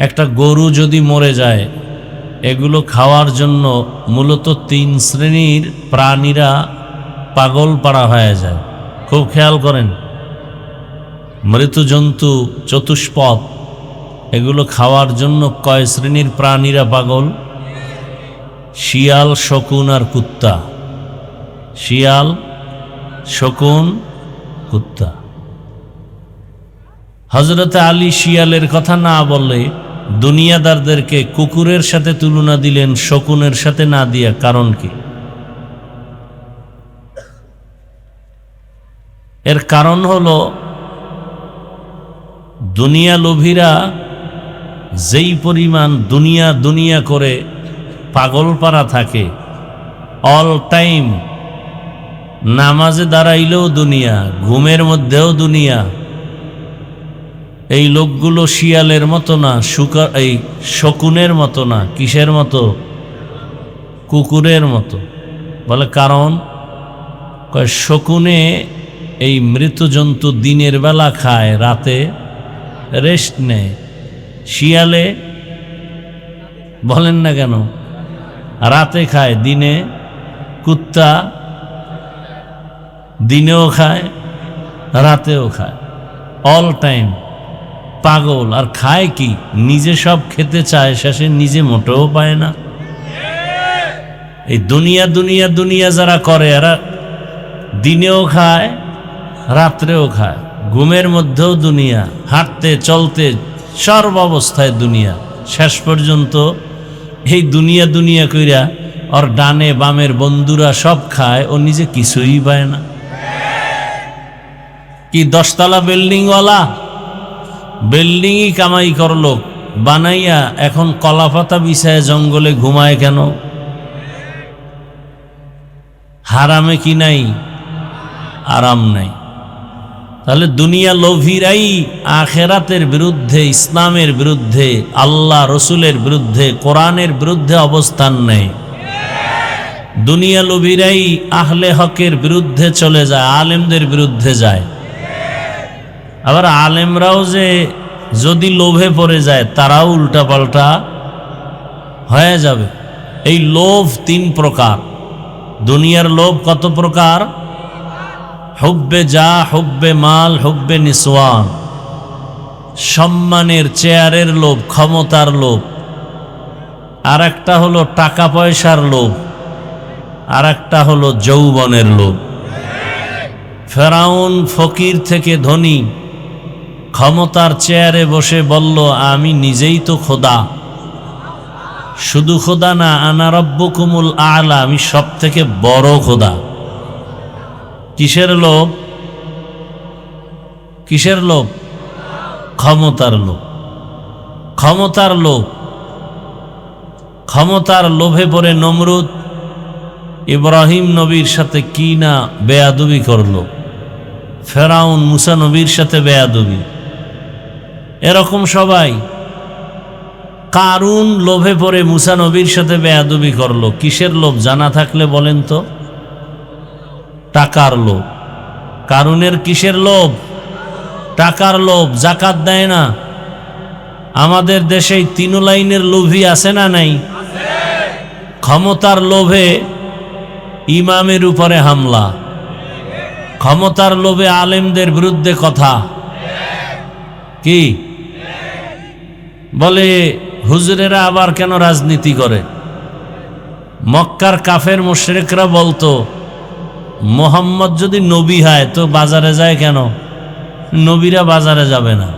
একটা গরু যদি মরে যায়, এগুলো খাওয়ার জন্য মূলত 3 শ্রেণীর প্রাণীরা পাগল পাড়া হয়ে যায়। খুব খেয়াল করেন, মৃত জন্তু চতুষ্পদ, এগুলো খাওয়ার জন্য কয় শ্রেণীর প্রাণীরা পাগল? শিয়াল, শকুন আর কুত্তা। শিয়াল, শকুন, কুত্তা। হযরতে আলী শিয়ালের কথা না বলে দুনিয়াদারদেরকে কুকুরের সাথে তুলনা দিলেন, শকুনের সাথে না দিয়া। কারণ কি? এর কারণ হলো, দুনিয়া লোভীরা যেই পরিমাণ দুনিয়া দুনিয়া করে পাগল পারা থাকে, অল টাইম নামাজে দাঁড়াইলেও দুনিয়া, ঘুমের মধ্যেও দুনিয়া। এই লোকগুলো শিয়ালের মতো না, এই শকুনের মতো না। কিসের মতো? কুকুরের মতো। বলে কারণ, শকুনে এই মৃত জন্তু দিনের বেলা খায়, রাতে রেস্ট নেয়। শিয়ালে বলেন না কেন, রাতে খায়, দিনে কুত্তা দিনেও খায় রাতেও খায়, অল টাইম পাগল। আর খায় কি? নিজে সব খেতে চায়, শেষে নিজে মোটেও পায় না। এই দুনিয়া দুনিয়া দুনিয়া যারা করে, এরা দিনেও খায় রাত্রেও খায়, ঘুমের মধ্যেও দুনিয়া, হাঁটতে চলতে সর্ব অবস্থায় দুনিয়া। শেষ পর্যন্ত এই দুনিয়া দুনিয়া কইরা ওর ডানে বামের বন্ধুরা সব খায়, ও নিজে কিছুই পায় না। কি 10 তলা বিল্ডিংওয়ালা বিল্ডিংই কামাই করলো বানাইয়া, এখন কলাপাতা বিছায় জঙ্গলে ঘুমায় কেন? হারামে কি নাই? আরাম নাই। তাহলে দুনিয়া লোভীরাই আখেরাতের বিরুদ্ধে, ইসলামের বিরুদ্ধে, আল্লাহ রসুলের বিরুদ্ধে, কোরআনের বিরুদ্ধে অবস্থান নেয়। দুনিয়া লোভীরাই আহলে হকের বিরুদ্ধে চলে যায়, আলেমদের বিরুদ্ধে যায়। আবার আলেমরাও যে যদি লোভে পড়ে যায়, তারাও উল্টাপাল্টা হয়ে যাবে। এই লোভ 3 প্রকার। দুনিয়ার লোভ কত প্রকার? হুব্বে যা, হুব্বে মাল, হুব্বে নিসওয়ান। সম্মানের, চেয়ারের লোভ, ক্ষমতার লোভ। আর একটা হলো টাকা পয়সার লোভ, আর একটা হলো যৌবনের লোভ। ফেরাউন ফকির থেকে ধনী, ক্ষমতার চেয়ারে বসে বলল, আমি নিজেই তো খোদা। শুধু খোদা না, আনা রব্বুকুমুল আলা, আমি সব থেকে বড় খোদা। কিসের লোভ? কিসের লোভ? ক্ষমতার লোভ। ক্ষমতার লোভ। ক্ষমতার লোভে পড়ে নমরুদ ইব্রাহিম নবীর সাথে কি না বেয়াদবি করলো, ফেরাউন মুসা নবীর সাথে বেয়াদবি। এরকম সবাই। কারুন লোভে পড়ে মুসা নবীর সাথে বেয়াদবি করলো। কিসের লোভ জানা থাকলে বলেন তো? টাকার লোভ। কারুনের কিসের লোভ? টাকার লোভ। জাকাত দেয় না। আমাদের দেশে 3 লাইনের লোভী আছে না নাই? ক্ষমতার লোভে ইমামের উপরে হামলা, ক্ষমতার লোভে আলেমদের বিরুদ্ধে কথা। কি বলে? হুজুরেরা আবার কেন রাজনীতি করে? মক্কার কাফের মুশরিকরা বলতো, মোহাম্মদ যদি নবী হয় তো বাজারে যায় কেন? নবীরা বাজারে যাবে না।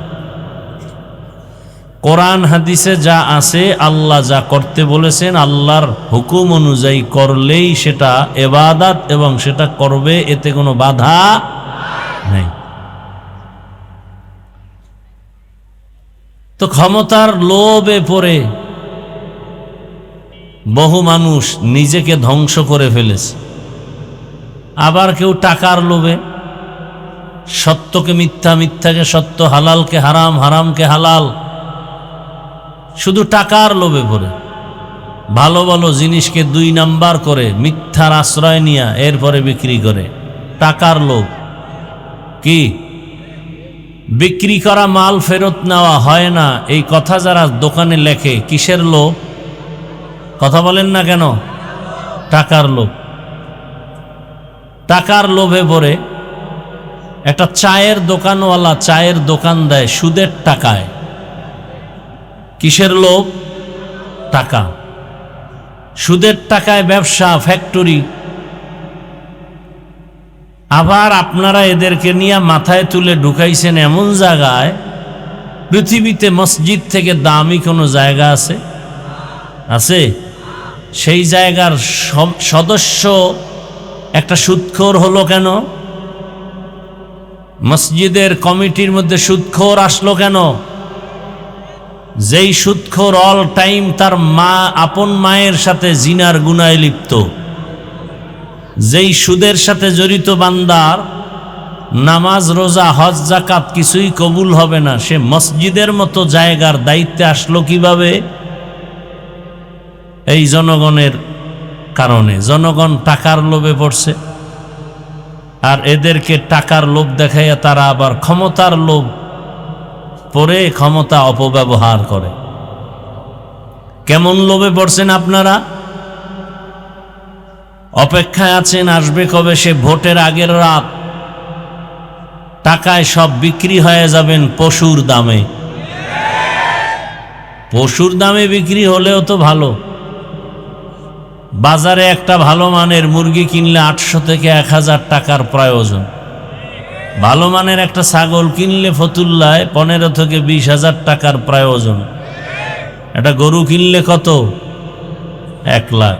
কোরআন হাদিসে যা আছে, আল্লাহ যা করতে বলেছেন, আল্লাহর হুকুম অনুযায়ী করলেই সেটা ইবাদত, এবং সেটা করবে, এতে কোনো বাধা নেই। তো ক্ষমতার লোভে পড়ে বহু মানুষ নিজেকে ধ্বংস করে ফেলেছে। আবার কেউ টাকার লোভে সত্যকে মিথ্যা, মিথ্যাকে সত্য, হালালকে হারাম, হারামকে হালাল, শুধু টাকার লোভে পড়ে ভালো ভালো জিনিসকে 2 নাম্বার করে মিথ্যার আশ্রয় নিয়ে এরপরে বিক্রি করে। টাকার লোভ। কি? বিক্রি করা মাল ফেরত নেওয়া হয় না, এই কথা যারা দোকানে লেখে, কিসের লোভ? কথা বলেন না কেন? টাকার লোভ। টাকার লোভে পড়ে একটা চায়ের দোকানওয়ালা চায়ের দোকান দেয় সুদের টাকায়। কিসের লোভ? টাকা। সুদের টাকায় ব্যবসা, ফ্যাক্টরি। আবার আপনারা এদেরকে নিয়ে মাথায় তুলে ঢুকাইছেন এমন জায়গায়, পৃথিবীতে মসজিদ থেকে দামি কোনো জায়গা আছে? আছে? সেই জায়গার সদস্য একটা সুদখোর হলো কেন? মসজিদের কমিটির মধ্যে সুদখোর আসলো কেন? যেই সুদখোর অল টাইম তার মা, আপন মায়ের সাথে জিনার গুনায় লিপ্ত, যেই সুদের সাথে জড়িত বান্দার নামাজ, রোজা, হজ, যাকাত কিছুই কবুল হবে না, সে মসজিদের মতো জায়গার দায়িত্বে আসলো কিভাবে? এই জনগণের কারণে। জনগণ টাকার লোভে পড়ছে, আর এদেরকে টাকার লোভ দেখাইয়া তারা আবার ক্ষমতার লোভ, পরে ক্ষমতা অপব্যবহার করে। কেমন লোভে পড়ছেন আপনারা? অপেক্ষায় আছেন আসবে কবে সে ভোটের আগের রাত, টাকায় সব বিক্রি হয়ে যাবেন পশুর দামে। পশুর দামে বিক্রি হলেও তো ভালো। বাজারে একটা ভালো মানের মুরগি কিনলে 800 থেকে 1000 টাকার প্রয়োজন। ভালো মানের একটা ছাগল কিনলে ফতুল্লায় 15 থেকে 20,000 টাকার প্রয়োজন। একটা গরু কিনলে কত? 1 লাখ।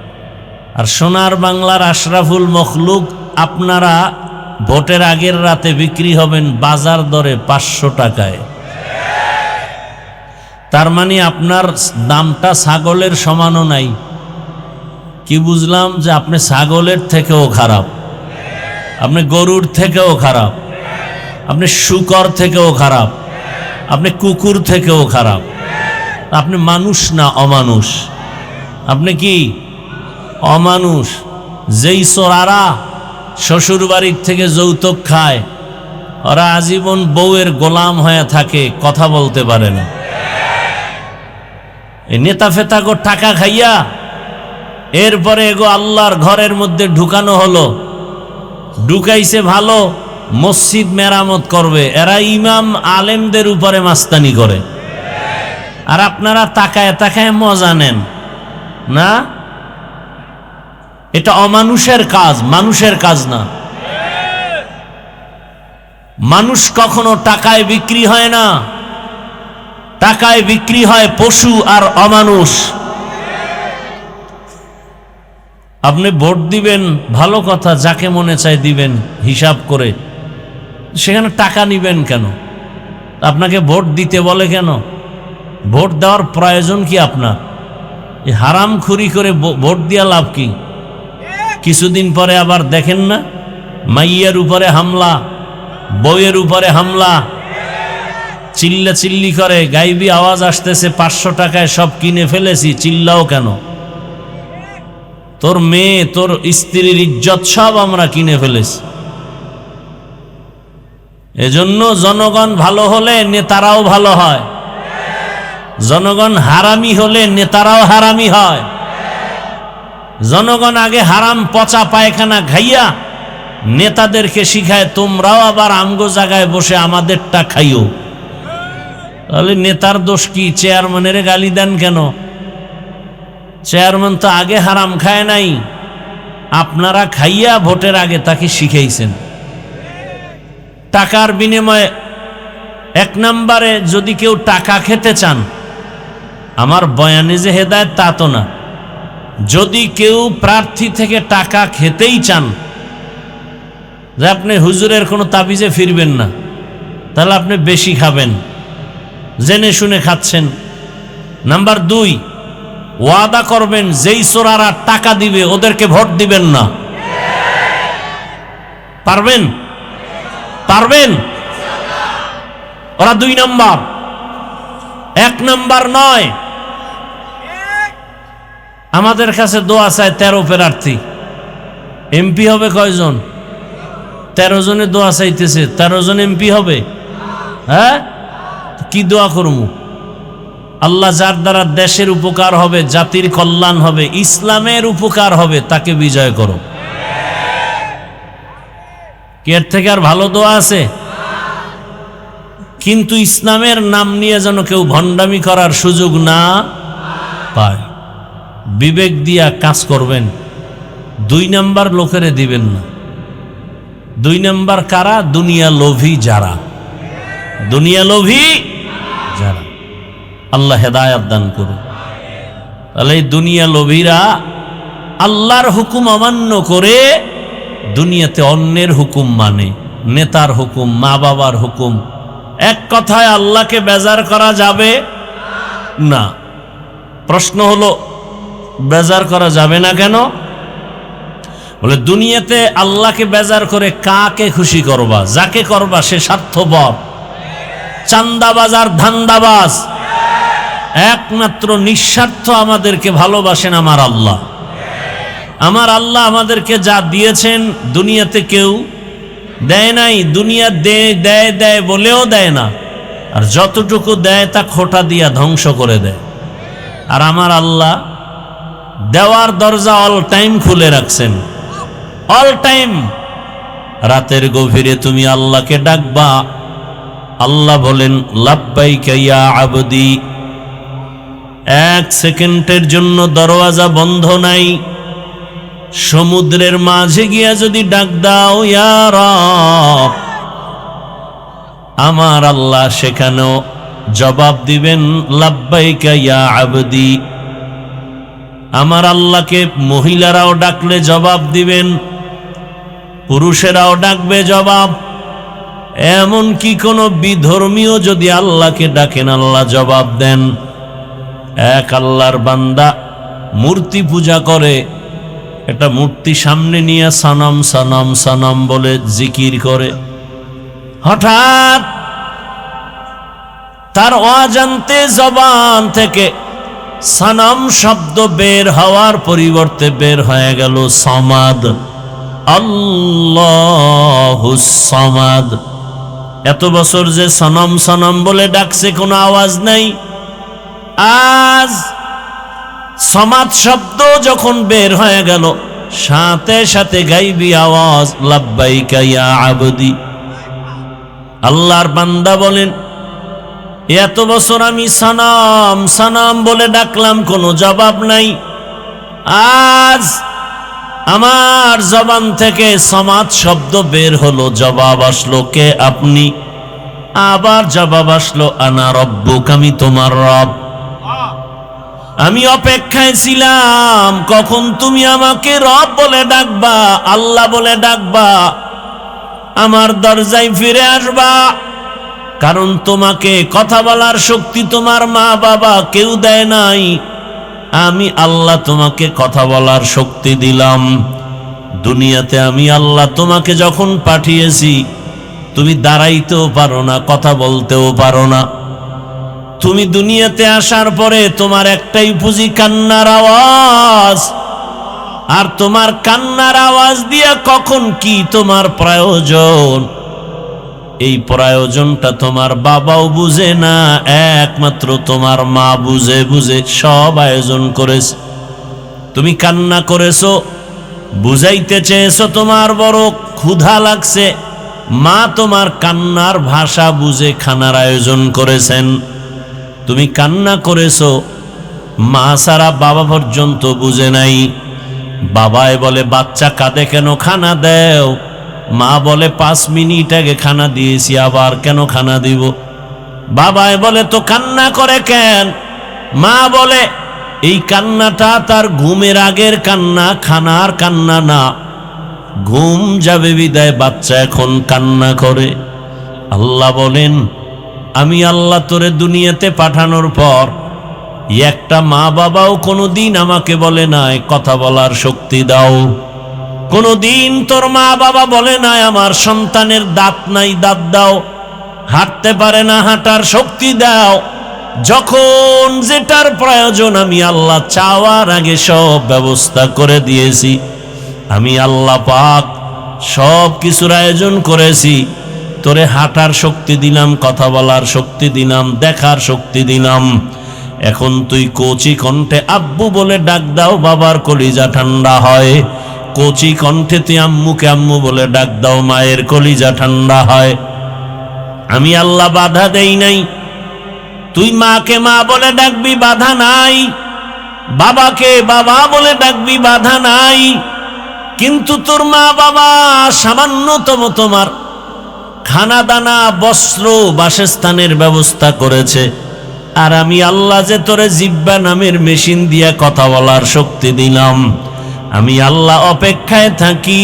আর সোনার বাংলার আশরাফুল মখলুক আপনারা ভোটের আগের রাতে বিক্রি হবেন বাজার দরে 500 টাকায়। তার মানে আপনার দামটা ছাগলের সমানও নাই। কি বুঝলাম? যে আপনি ছাগলের থেকেও খারাপ, আপনি গরুর থেকেও খারাপ, আপনি শূকর থেকেও খারাপ, আপনি কুকুর থেকেও খারাপ। আপনি মানুষ না অমানুষ। আপনি কি অমানুষ। যেই চোরারা শ্বশুর বাড়ির থেকে যৌতুক খায়, ওরা আজীবন বউয়ের গোলাম হয়ে থাকে, কথা বলতে পারে না। এই নেতা ফেতাগো টাকা খাইয়া এরপরে এগো আল্লাহর ঘরের মধ্যে ঢুকানো হলো। ঢুকাইছে ভালো, মসজিদ মেরামত করবে, এরা ইমাম আলেমদের উপরে মাস্তানি করে। আর আপনারা তাকায় তাকায় মজা নেন না। এটা অমানুষের কাজ, মানুষের কাজ না। মানুষ কখনো টাকায় বিক্রি হয় না, টাকায় বিক্রি হয় পশু আর অমানুষ। আপনি ভোট দিবেন ভালো কথা, যাকে মনে চায় দিবেন হিসাব করে, সেখানে টাকা নিবেন কেন? আপনাকে ভোট দিতে বলে কেন? ভোট দেওয়ার প্রয়োজন কি আপনার? এই হারামখুরি করে ভোট দিয়া লাভ কি? কিছুদিন পরে আবার দেখেন না, মাইয়ের উপরে হামলা, বউয়ের উপরে হামলা, চিল্লা চিল্লি করে, গাইবি আওয়াজ আসতেছে 500 টাকায় সব কিনে ফেলেছি, চিল্লাও কেন? তোর মেয়ে, তোর স্ত্রীর ইজ্জত সব আমরা কিনে ফেলেছি। এজন্য জনগণ ভালো হলে নেতারাও ভালো হয়, জনগণ হারামি হলে নেতারাও হারামি হয়। জনগণ আগে হারাম পচা পায়খানা খাইয়া নেতাদেরকে শিখায় তোমরাও আবার আমগো জায়গায় বসে আমাদেরটা খাইও। তাহলে নেতার দোষ কি? চেয়ারম্যানের গালি দেন কেন? চেয়ারম্যান তো আগে হারাম খায় নাই, আপনারা খাইয়া ভোটের আগে তাকে শিখাইছেন। টাকার বিনিময়ে 1 নম্বরে যদি কেউ টাকা খেতে চান, আমার বয়ানে যে হেদায়েত তা তো না। যদি কেউ প্রার্থী থেকে টাকা খেতেই চান, যে আপনি হুজুরের কোনো তাবিজে ফিরবেন না, তাহলে আপনি বেশি খাবেন, জেনে শুনে খাচ্ছেন। নাম্বার 2, ওয়াদা করবেন যেই চোরারা টাকা দিবে ওদেরকে ভোট দিবেন না। পারবেন? পারবেন? ওরা 2 নম্বর, 1 নম্বর নয়। আমাদের কাছে দোয়া চায় 13 প্রার্থী, এমপি হবে কয়জন? 13 জনে দোয়া চাইতেছে, 13 জন এমপি হবে? হ্যাঁ, কি দোয়া করবো? আল্লাহ যার দ্বারা দেশের উপকার হবে, জাতির কল্যাণ হবে, ইসলামের উপকার হবে, তাকে বিজয় করো। এর থেকে আর ভালো দোয়া আছে? কিন্তু ইসলামের নাম নিয়ে যেন কেউ ভণ্ডামি করার সুযোগ না পায়। বিবেক দিয়া কাজ করবেন। 2 নম্বর লোকেরে দিবেন না। 2 নম্বর কারা? দুনিয়া লোভী যারা, দুনিয়া লোভী যারা। আল্লাহ হেদায়েত দান করুন। তাহলে এই দুনিয়া লোভীরা আল্লাহর হুকুম অমান্য করে দুনিয়াতে অন্যের হুকুম মানে, নেতার হুকুম, মা বাবার হুকুম। এক কথায় আল্লাহকে বেজার করা যাবে না। প্রশ্ন হলো বেজার করা যাবে না কেন? বলে দুনিয়াতে আল্লাহকে বেজার করে কাকে খুশি করবা? যাকে করবা সে স্বার্থপর, চান্দাবাজ আর ধান্দাবাজ। একমাত্র নিঃস্বার্থ আমাদেরকে ভালোবাসেন আমার আল্লাহ। আমার আল্লাহ আমাদেরকে যা দিয়েছেন দুনিয়াতে কেউ দেয় নাই। দুনিয়া দেয় দেয় দেয় বলেও দেয় না, আর যতটুকু দেয় তা খোঁটা দিয়া ধ্বংস করে দেয়। আর আমার আল্লাহ দেওয়ার দরজা অল টাইম খুলে রাখছেন, অল টাইম। রাতের গভীরে তুমি আল্লাহকে ডাকবা, আল্লাহ বলেন লাব্বাইকা ইয়া আবদি। 1 সেকেন্ডের জন্য দরওয়াজা বন্ধ নাই। সমুদ্রের মাঝে গিয়া যদি ডাক দাও ইয়া রব, আমার আল্লাহ সেখানেও জবাব দিবেন লাব্বাইকা ইয়া আবদি। আমার আল্লাহকে মহিলারাও ডাকলে জবাব দিবেন, পুরুষেরাও ডাকবে জবাব। এমন কি কোনো বিধর্মীয় যদি আল্লাহকে ডাকেন আল্লাহ জবাব দেন। এক আল্লাহর বান্দা মূর্তি পূজা করে, একটা মূর্তি সামনে নিয়ে সানাম সানাম সানাম বলে জিকির করে। হঠাৎ তার অজান্তে জবান থেকে সানাম শব্দ বের হওয়ার পরিবর্তে বের হয়ে গেল সমাদ, আল্লাহুস সামাদ। এত বছর যে সনম সনম বলে ডাকছে কোনো আওয়াজ নাই, আজ সমাদ শব্দ যখন বের হয়ে গেল সাথে সাথে গাইবি আওয়াজ লাব্বাইকা ইয়া আবদি। আল্লাহর বান্দা বলেন এত বছর আমি সানাম সানাম বলে ডাকলাম, কোনো জবাব নাই। আজ আমার জবান থেকে সমাদ শব্দ বের হলো, জবাব আসলো কে আপনি। আবার জবাব আসলো আনা রব্বুক, আমি তোমার রব। আমি অপেক্ষায় ছিলাম কখন তুমি আমাকে রব বলে ডাকবা, আল্লাহ বলে ডাকবা, আমার দরজায় ফিরে আসবা। কারণ তোমাকে কথা বলার শক্তি তোমার মা বাবা কেউ দেয় নাই, আমি আল্লাহ তোমাকে কথা বলার শক্তি দিলাম। দুনিয়াতে আমি আল্লাহ তোমাকে যখন পাঠিয়েছি তুমি দাঁড়াইতেও পারো না, কথা বলতেও পারো না। তুমি দুনিয়াতে আসার পরে তোমার একটাই পুঁজি কান্নার আওয়াজ, আর তোমার কান্নার আওয়াজ দিয়া কখন কি তোমার প্রয়োজন, এই প্রয়োজনটা তোমার বাবাও বুঝে না, একমাত্র তোমার মা বুঝে বুঝে সব আয়োজন করেছে। তুমি কান্না করেছো, বুঝাইতে চেয়েছো তোমার বড় ক্ষুধা লাগছে, মা তোমার কান্নার ভাষা বুঝে খানার আয়োজন করেছেন। তুমি কান্না করেছো, মা সারা বাবা পর্যন্ত বুঝে নাই। বাবায় বলে বাচ্চা কাঁদে কেন, খানা দেও। মা বলে 5 মিনিট আগে খানা দিয়েছি, আবার কেন খানা দিব। বাবায় বলে তো কান্না করে কেন। মা বলে এই কান্নাটা তার ঘুমের আগের কান্না, খানার কান্না না। ঘুম যাবে বিদায় বাচ্চা এখন কান্না করে। আল্লাহ বলেন আমি আল্লাহ তোরে দুনিয়াতে পাঠানোর পর একটা মা বাবাও কোনোদিন আমাকে বলে নাই কথা বলার শক্তি দাও। কোনোদিন তোর মা বাবা বলে নাই আমার সন্তানের দাঁত নাই, দাঁত দাও। হাঁটতে পারে না, হাঁটার শক্তি দাও। যখন যেটার প্রয়োজন আমি আল্লাহ চাওয়ার আগে সব ব্যবস্থা করে দিয়েছি। আমি আল্লাহ পাক সব কিছুর আয়োজন করেছি। তোরে হাঁটার শক্তি দিলাম, কথা বলার শক্তি দিলাম, দেখার শক্তি দিলাম। এখন তুই কচি কণ্ঠে আব্বু বলে ডাক দাও, বাবার কলিজা ঠান্ডা হয়। কচি কণ্ঠে তুই আম্মুকে আম্মু বলে ডাক দাও, মায়ের কলিজা ঠান্ডা হয়। আমি আল্লাহ বাধা দেই নাই। তুই মাকে মা বলে ডাকবি, বাধা নাই। বাবাকে বাবা বলে ডাকবি, বাধা নাই। কিন্তু তোর মা বাবা সামান্যতম তোমার খানা দানা বস্ত্র বাসস্থানের ব্যবস্থা করেছে, আর আমি আল্লাহ যে তোরে জিব্বা নামের মেশিন দিয়া কথা বলার শক্তি দিলাম। আমি আল্লাহ অপেক্ষায় থাকি।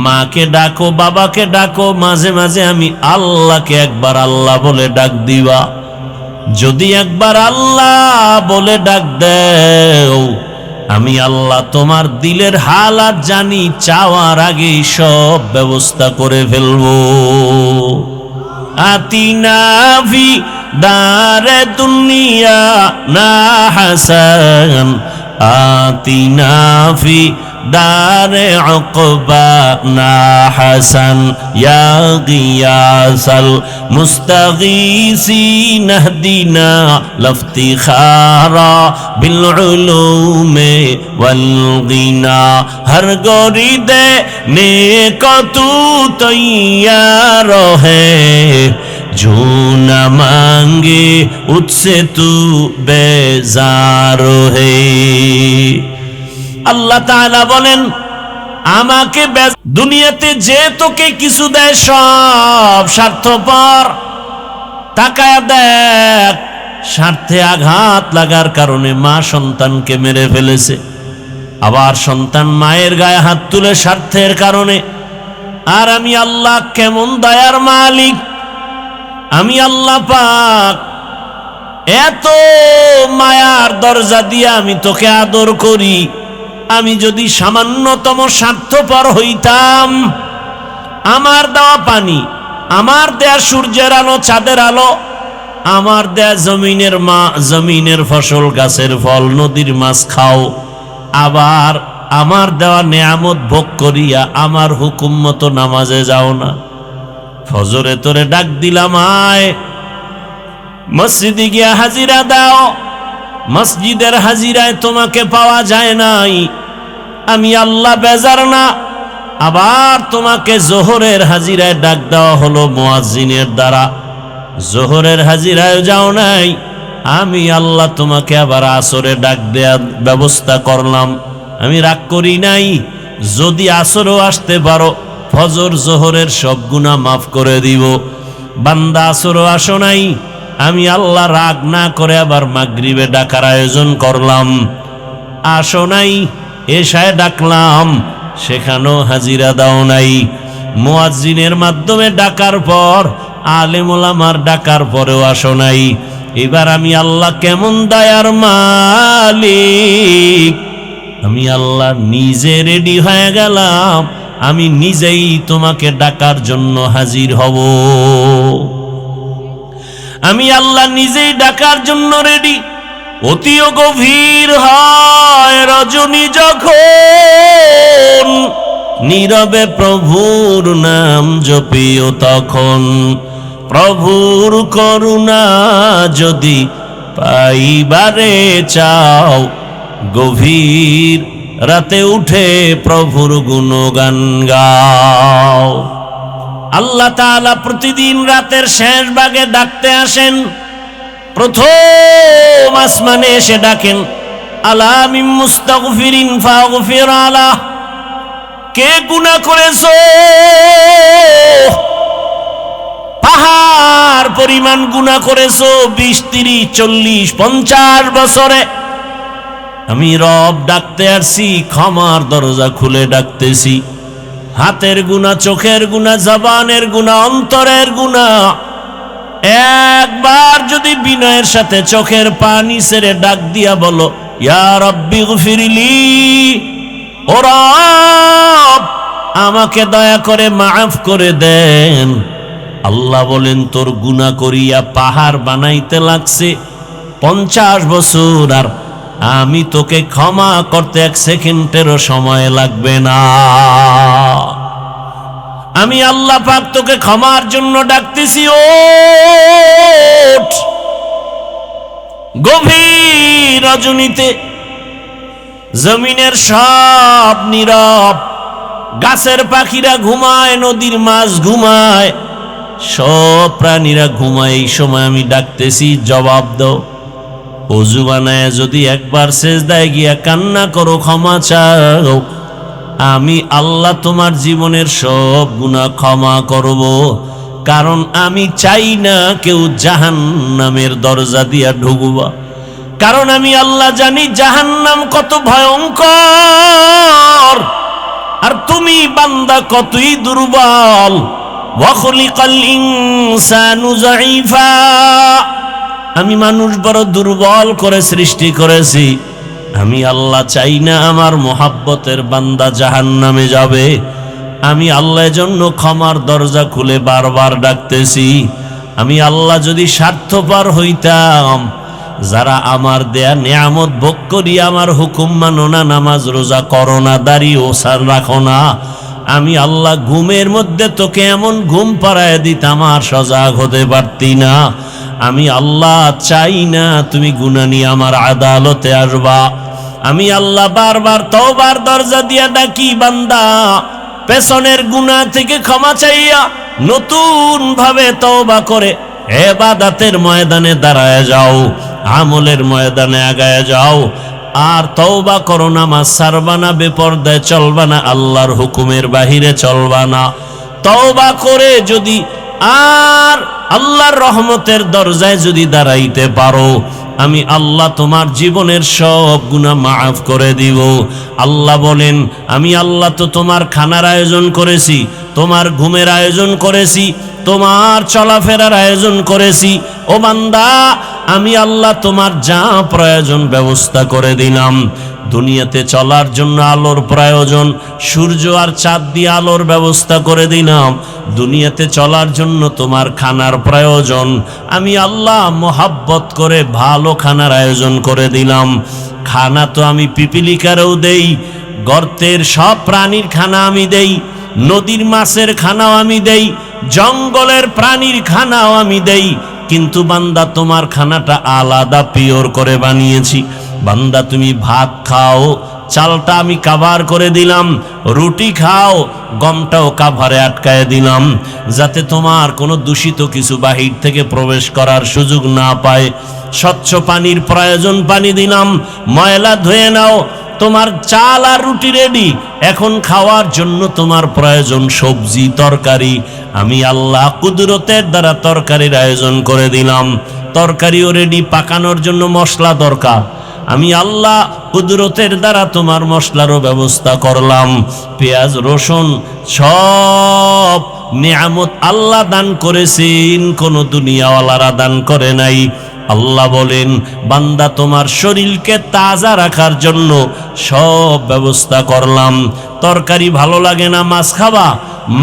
মাকে ডাকো, বাবাকে ডাকো, মাঝে মাঝে আমি আল্লাহকে একবার আল্লাহ বলে ডাক দিবা। যদি একবার আল্লাহ বলে ডাক দেও, আমি আল্লাহ তোমার দিলের হালাত জানি, চাওয়ার আগেই সব ব্যবস্থা করে ফেলবো। আতিনা ফি দারে দুনিয়া না হাসান আতিনা ফি দারে উকবানা হাসান ইয়া গিয়াসাল মুস্তাগীসিন ইহদিনা লাফতিখারা বিল উলুমে ওয়াল গিনা হর গরিদে নেকতু তৈয়ার হ্যায় जो न मांगे उससे तू बेजार है। আল্লাহ তাআলা বলেন, আমাকে দুনিয়াতে যে তোকে কিছু দেয় সব স্বার্থপর। তাকায়া দেখ, স্বার্থে আঘাত লাগার কারণে মা সন্তানকে মেরে ফেলেছে, আবার সন্তান মায়ের গায়ে হাত তুলে স্বার্থের কারণে। আর আমি আল্লাহ কেমন দয়ার মালিক, আমি আল্লাহ পাক এত মায়ার দরজা দিয়ে আমি তোকে আদর করি। আমি যদি সামান্যতম স্বার্থপর হইতাম, আমার দেওয়া পানি, আমার দেয়া সূর্যের আলো, চাঁদের আলো, আমার দেয়া জমিনের ফসল, গাছের ফল, নদীর মাছ খাও, আবার আমার দেওয়া নেয়ামত ভোগ করিয়া আমার হুকুম মতো নামাজে যাও না। ফজরে তোরে ডাক দিলাম, আয় মসজিদে গিয়া হাজিরা দাও, মসজিদের হাজিরায় তোমাকে পাওয়া যায় নাই, আমি আল্লাহ বেজার না। আবার তোমাকে জোহরের হাজিরায় ডাক দেওয়া হলো মুয়াজ্জিনের দ্বারা, জোহরের হাজিরায় যাও নাই, আমি আল্লাহ তোমাকে আবার আসরে ডাক দেওয়ার ব্যবস্থা করলাম, আমি রাগ করি নাই। যদি আসরও আসতে পারো, ফজর জোহরের সব গুনাহ মাফ করে দিব। বান্দা আসরও আসো নাই, আমি আল্লাহ রাগ না করে আবার মাগরিবে ডাকার আয়োজন করলাম। আসো নাই, এশায় ডাকলাম, সেখানেও হাজিরা দাও নাই। মুয়াজ্জিনের মাধ্যমে ডাকার পর, আলেম ওলামার ডাকার পরেও আসো নাই। এবার আমি আল্লাহ কেমন দয়ার মালিক, আমি আল্লাহ নিজে রেডি হয়ে গেলাম, আমি নিজেই তোমাকে ডাকার জন্য হাজির হব। আমি আল্লাহ নিজেই ডাকার জন্য রেডি। অতিও গভীর হয় রজনী যখন, নীরবে প্রভুর নাম জপিও তখন। প্রভুর করুণা যদি পাইবারে চাও, গভীর রাতে উঠে প্রভুর গুণগান গাও। আল্লাহ তাআলা প্রতিদিন রাতের শেষ ভাগে ডাকতে আসেন। প্রথম আসমানে এসে ডাকেন, আলা মিন মুস্তাগফিরিন ফাগফির আলাহ। কে গুনাহ করেছো? পাহাড় পরিমাণ গুনাহ করেছো, 20, 30, 40, 50 বছরে। আমি রব ডাকতে আসছি, ক্ষমার দরজা খুলে ডাকতেছি। হাতের গুনাহ, চোখের গুনাহ, জবানের গুনাহ, অন্তরের গুনাহ। একবার যদি বিনয়ের সাথে চোখের পানি ছেড়ে ডাক দিয়া বলো, ইয়া রাব্বি গফিরলি, ও রব আমাকে দয়া করে মাফ করে দেন। আল্লাহ বলেন, তোর গুনাহ করিয়া পাহাড় বানাইতে লাগছে 50 বছর, আর আমি তোকে ক্ষমা করতে 1 সেকেন্ডেরও সময় লাগবে না। আমি আল্লাহ পাক তোকে ক্ষমার জন্য ডাকতেছি। ওঠ। গভীর রজনীতে জমিনের সব নীরব, গাছের পাখিরা ঘুমায়, নদীর মাছ ঘুমায়, সব প্রাণীরা ঘুমায়। এই সময় আমি ডাকতেছি, জবাব দাও। ওযু বানায় যদি একবার সেজদায় গিয়া কান্না করো, ক্ষমা চাও, আমি আল্লাহ তোমার জীবনের সব গুনাহ ক্ষমা করব। কারণ আমি চাই না কেউ জাহান্নামের দরজা দিয়া ঢুকবা। কারণ আমি আল্লাহ জানি জাহান্নাম কত ভয়ঙ্কর, আর তুমি বান্দা কতই দুর্বল। ওয়া খুলিকাল ইনসানু যায়ীফা, আমি মানুষ বড় দুর্বল করে সৃষ্টি করেছি। আমি আল্লাহ চাই না আমার মোহাব্বতের বান্দা জাহান্নামে যাবে। আমি আল্লাহর জন্য ক্ষমার দরজা খুলে বারবার ডাকতেছি। আমি আল্লাহ যদি স্বার্থপর হইতাম, যারা আমার দেয়া নিয়ামত ভোগ করি আমার হুকুম মানো না, নামাজ রোজা করো না, দাড়ি ওসার রাখো না, আমি আল্লাহ ঘুমের মধ্যে তোকে এমন ঘুম পাড়ায় দিতাম আর সজাগ হতে পারতি না। আমি আল্লাহ চাই না তুমি গুনাহ নিয়ে আমার আদালতে আসবা। আমি আল্লাহ বারবার তওবার দরজা দিয়া ডাকি, বান্দা পেছনের গুনাহ থেকে ক্ষমা চাইয়া নতুন ভাবে তওবা করে ইবাদতের ময়দানে দাঁড়ায় যাও, আমলের ময়দানে আগায় যাও। আর তওবা করো, নামাজ ছাড়বা না, বেপরদায় চলবা না, আল্লাহর হুকুমের বাহিরে চলবা না। তওবা করে যদি আর আল্লাহর রহমতের দরজায় যদি দাঁড়াইতে পারো, আমি আল্লাহ তোমার জীবনের সব গুনাহ মাফ করে দিব। আল্লাহ বলেন, আমি আল্লাহ তো তোমার খানার আয়োজন করেছি, তোমার ঘুমের আয়োজন করেছি, তোমার চলাফেরার আয়োজন করেছি। ও বান্দা, আমি আল্লাহ তোমার যা প্রয়োজন ব্যবস্থা করে দিলাম। দুনিয়াতে চলার জন্য আলোর প্রয়োজন, সূর্য আর চাঁদ দিয়ে আলোর ব্যবস্থা করে দিলাম। দুনিয়াতে চলার জন্য তোমার খানার প্রয়োজন, আমি আল্লাহ মোহাব্বত করে ভালো খানার আয়োজন করে দিলাম। খানা তো আমি পিপিলিকারেও দেই, গর্তের সব প্রাণীর খানা আমি দেই, নদীর মাছের খানাও আমি দেই, জঙ্গলের প্রাণীর খানাও আমি দেই। কিন্তু বান্দা তোমার খানাটা আলাদা পিওর করে বানিয়েছি। বান্দা তুমি ভাত খাও, চালটা আমি কাভার করে দিলাম, রুটি খাও, গমটাও কাভারে আটকায় দিলাম, যাতে তোমার কোনো দূষিত কিছু বাহির থেকে প্রবেশ করার সুযোগ না পায়। স্বচ্ছ পানির প্রয়োজন, পানি দিলাম, ময়লা ধুয়ে নাও। তোমার চাল আর রুটি রেডি, এখন খাওয়ার জন্য তোমার প্রয়োজন সবজি তরকারি। আমি আল্লাহ কুদরতের দ্বারা তরকারির আয়োজন করে দিলাম, তরকারিও রেডি, পাকানোর জন্য মশলা দরকার, আমি আল্লাহ কুদরতের দ্বারা তোমার মশলারও ব্যবস্থা করলাম। পেঁয়াজ রসুন সব নিয়ামত আল্লাহ দান করেছেন, কোনো দুনিয়াওয়ালারা দান করে নাই। আল্লাহ বলেন, বান্দা তোমার শরীরকে তাজা রাখার জন্য সব ব্যবস্থা করলাম। তরকারি ভালো লাগে না, মাছ খাবা,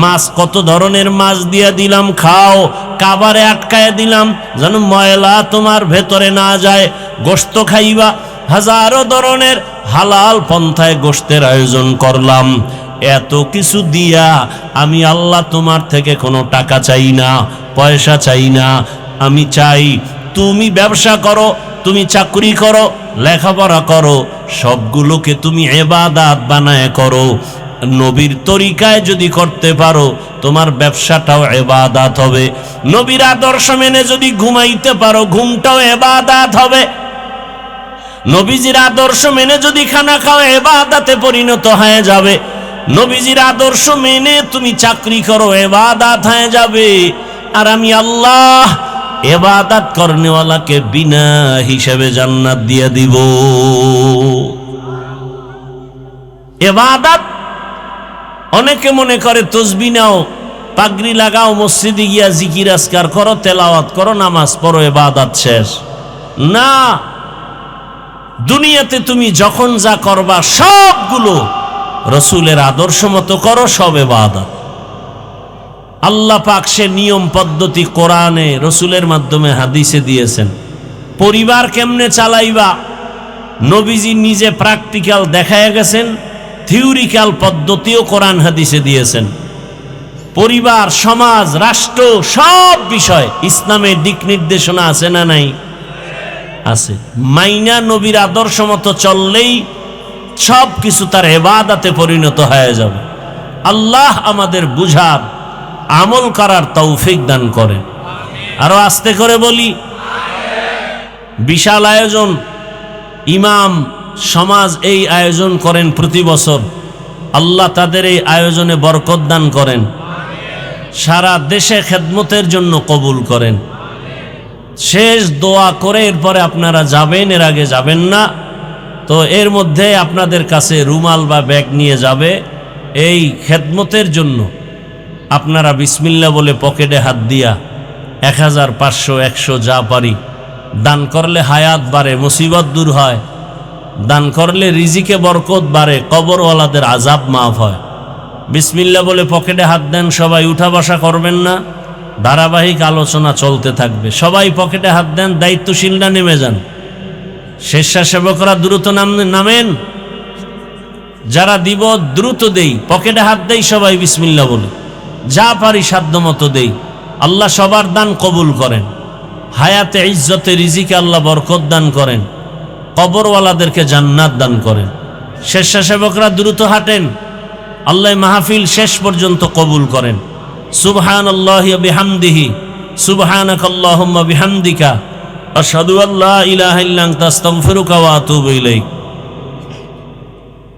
মাছ কত ধরনের মাছ দিয়ে দিলাম, খাও, কাবারে আটকায় দিলাম যেন ময়লা তোমার ভেতরে না যায়। গোশত খাইবা, হাজারো ধরনের হালাল পন্থায় গোশতের আয়োজন করলাম। এত কিছু দিয়া আমি আল্লাহ তোমার থেকে কোনো টাকা চাই না, পয়সা চাই না। আমি চাই তুমি ব্যবসা করো, তুমি চাকরি করো, লেখাপড়া করো, সবগুলোকে তুমি ইবাদত বানায় করো। নবীর তরিকায় যদি করতে পারো, তোমার ব্যবসাটাও ইবাদত হবে। নবীর আদর্শ মেনে যদি ঘুমাইতে পারো, ঘুমটাও ইবাদত হবে। নবীজির আদর্শ মেনে যদি খানা খাও, ইবাদতে পরিণত হয়ে যাবে। নবীজির আদর্শ মেনে তুমি চাকরি করো, ইবাদত হয়ে যাবে। আর আমি আল্লাহ ইবাদত করনেওয়ালাকে বিনা হিসাবে জান্নাত দিয়ে দিব। ইবাদত অনেকে মনে করে তসবিহ নাও, পাগড়ি লাগাও, মসজিদে গিয়া জিকির আজকার করো, তেলাওয়াত করো, নামাজ পড়ো, ইবাদত শেষ না। দুনিয়াতে তুমি যখন যা করবা সবগুলো রসুলের আদর্শ মতো করো, সব ইবাদত। আল্লাহ পাক সে নিয়ম পদ্ধতি কোরআনে রসুলের মাধ্যমে হাদিসে দিয়েছেন। পরিবার কেমনে চালাইবা, নবীজি নিজে প্র্যাকটিক্যাল দেখায় গেছেন, থিওরিক্যাল পদ্ধতিও কোরআন হাদিসে দিয়েছেন। পরিবার, সমাজ, রাষ্ট্র, সব বিষয় ইসলামের দিক নির্দেশনা আছে না নাই? আছে। মাইনা নবীর আদর্শ মতো চললেই সব কিছু তার ইবাদতে পরিণত হয়ে যাবে। আল্লাহ আমাদের বুঝার, আমল করার তৌফিক দান করেন। আরো আস্তে করে বলি, বিশাল আয়োজন, ইমাম সমাজ এই আয়োজন করেন প্রতি বছর। আল্লাহ তাদের এই আয়োজনে বরকত দান করেন, সারা দেশে খেদমতের জন্য কবুল করেন। শেষ দোয়া করে এরপরে আপনারা যাবেন, এর আগে যাবেন না। তো এর মধ্যে আপনাদের কাছে রুমাল বা ব্যাগ নিয়ে যাবে। এই খেদমতের জন্য আপনারা বিসমিল্লাহ বলে পকেটে হাত দিয়া 1000, 500, 100 যা পারি দান করলে হায়াত বাড়ে, মুসিবত দূর হয়। দান করলে রিজিকে বরকত বাড়ে, কবরওয়ালাদের আযাব মাফ হয়। বিসমিল্লাহ বলে পকেটে হাত দেন। সবাই উঠা বসা করবেন না, ধারাবাহিক আলোচনা চলতে থাকবে। সবাই পকেটে হাত দেন, দায়িত্বশীলরা নেমে যান। স্বেচ্ছাসেবকরা দ্রুত নামেন, যারা দিব দ্রুত দেই, পকেটে হাত দেই, সবাই বিসমিল্লাহ বলে, যা পারি সাধ্য মতো দেই। আল্লাহ সবার দান কবুল করেন, হায়াতে ইজ্জতে রিজিকে আল্লাহ বরকত দান করেন, কবরওয়ালাদেরকে জান্নাত দান করেন। স্বেচ্ছাসেবকরা দ্রুত হাঁটেন, আল্লাহ মাহফিল শেষ পর্যন্ত কবুল করেন। সুবহানাল্লাহি ওয়া বিহামদিহি, সুবহানাকাল্লাহুম্মা বিহামদিকা, আশহাদু আল্লা ইলাহা ইল্লা আনতা আস্তাগফিরুকা ওয়া আতুবু ইলাইক।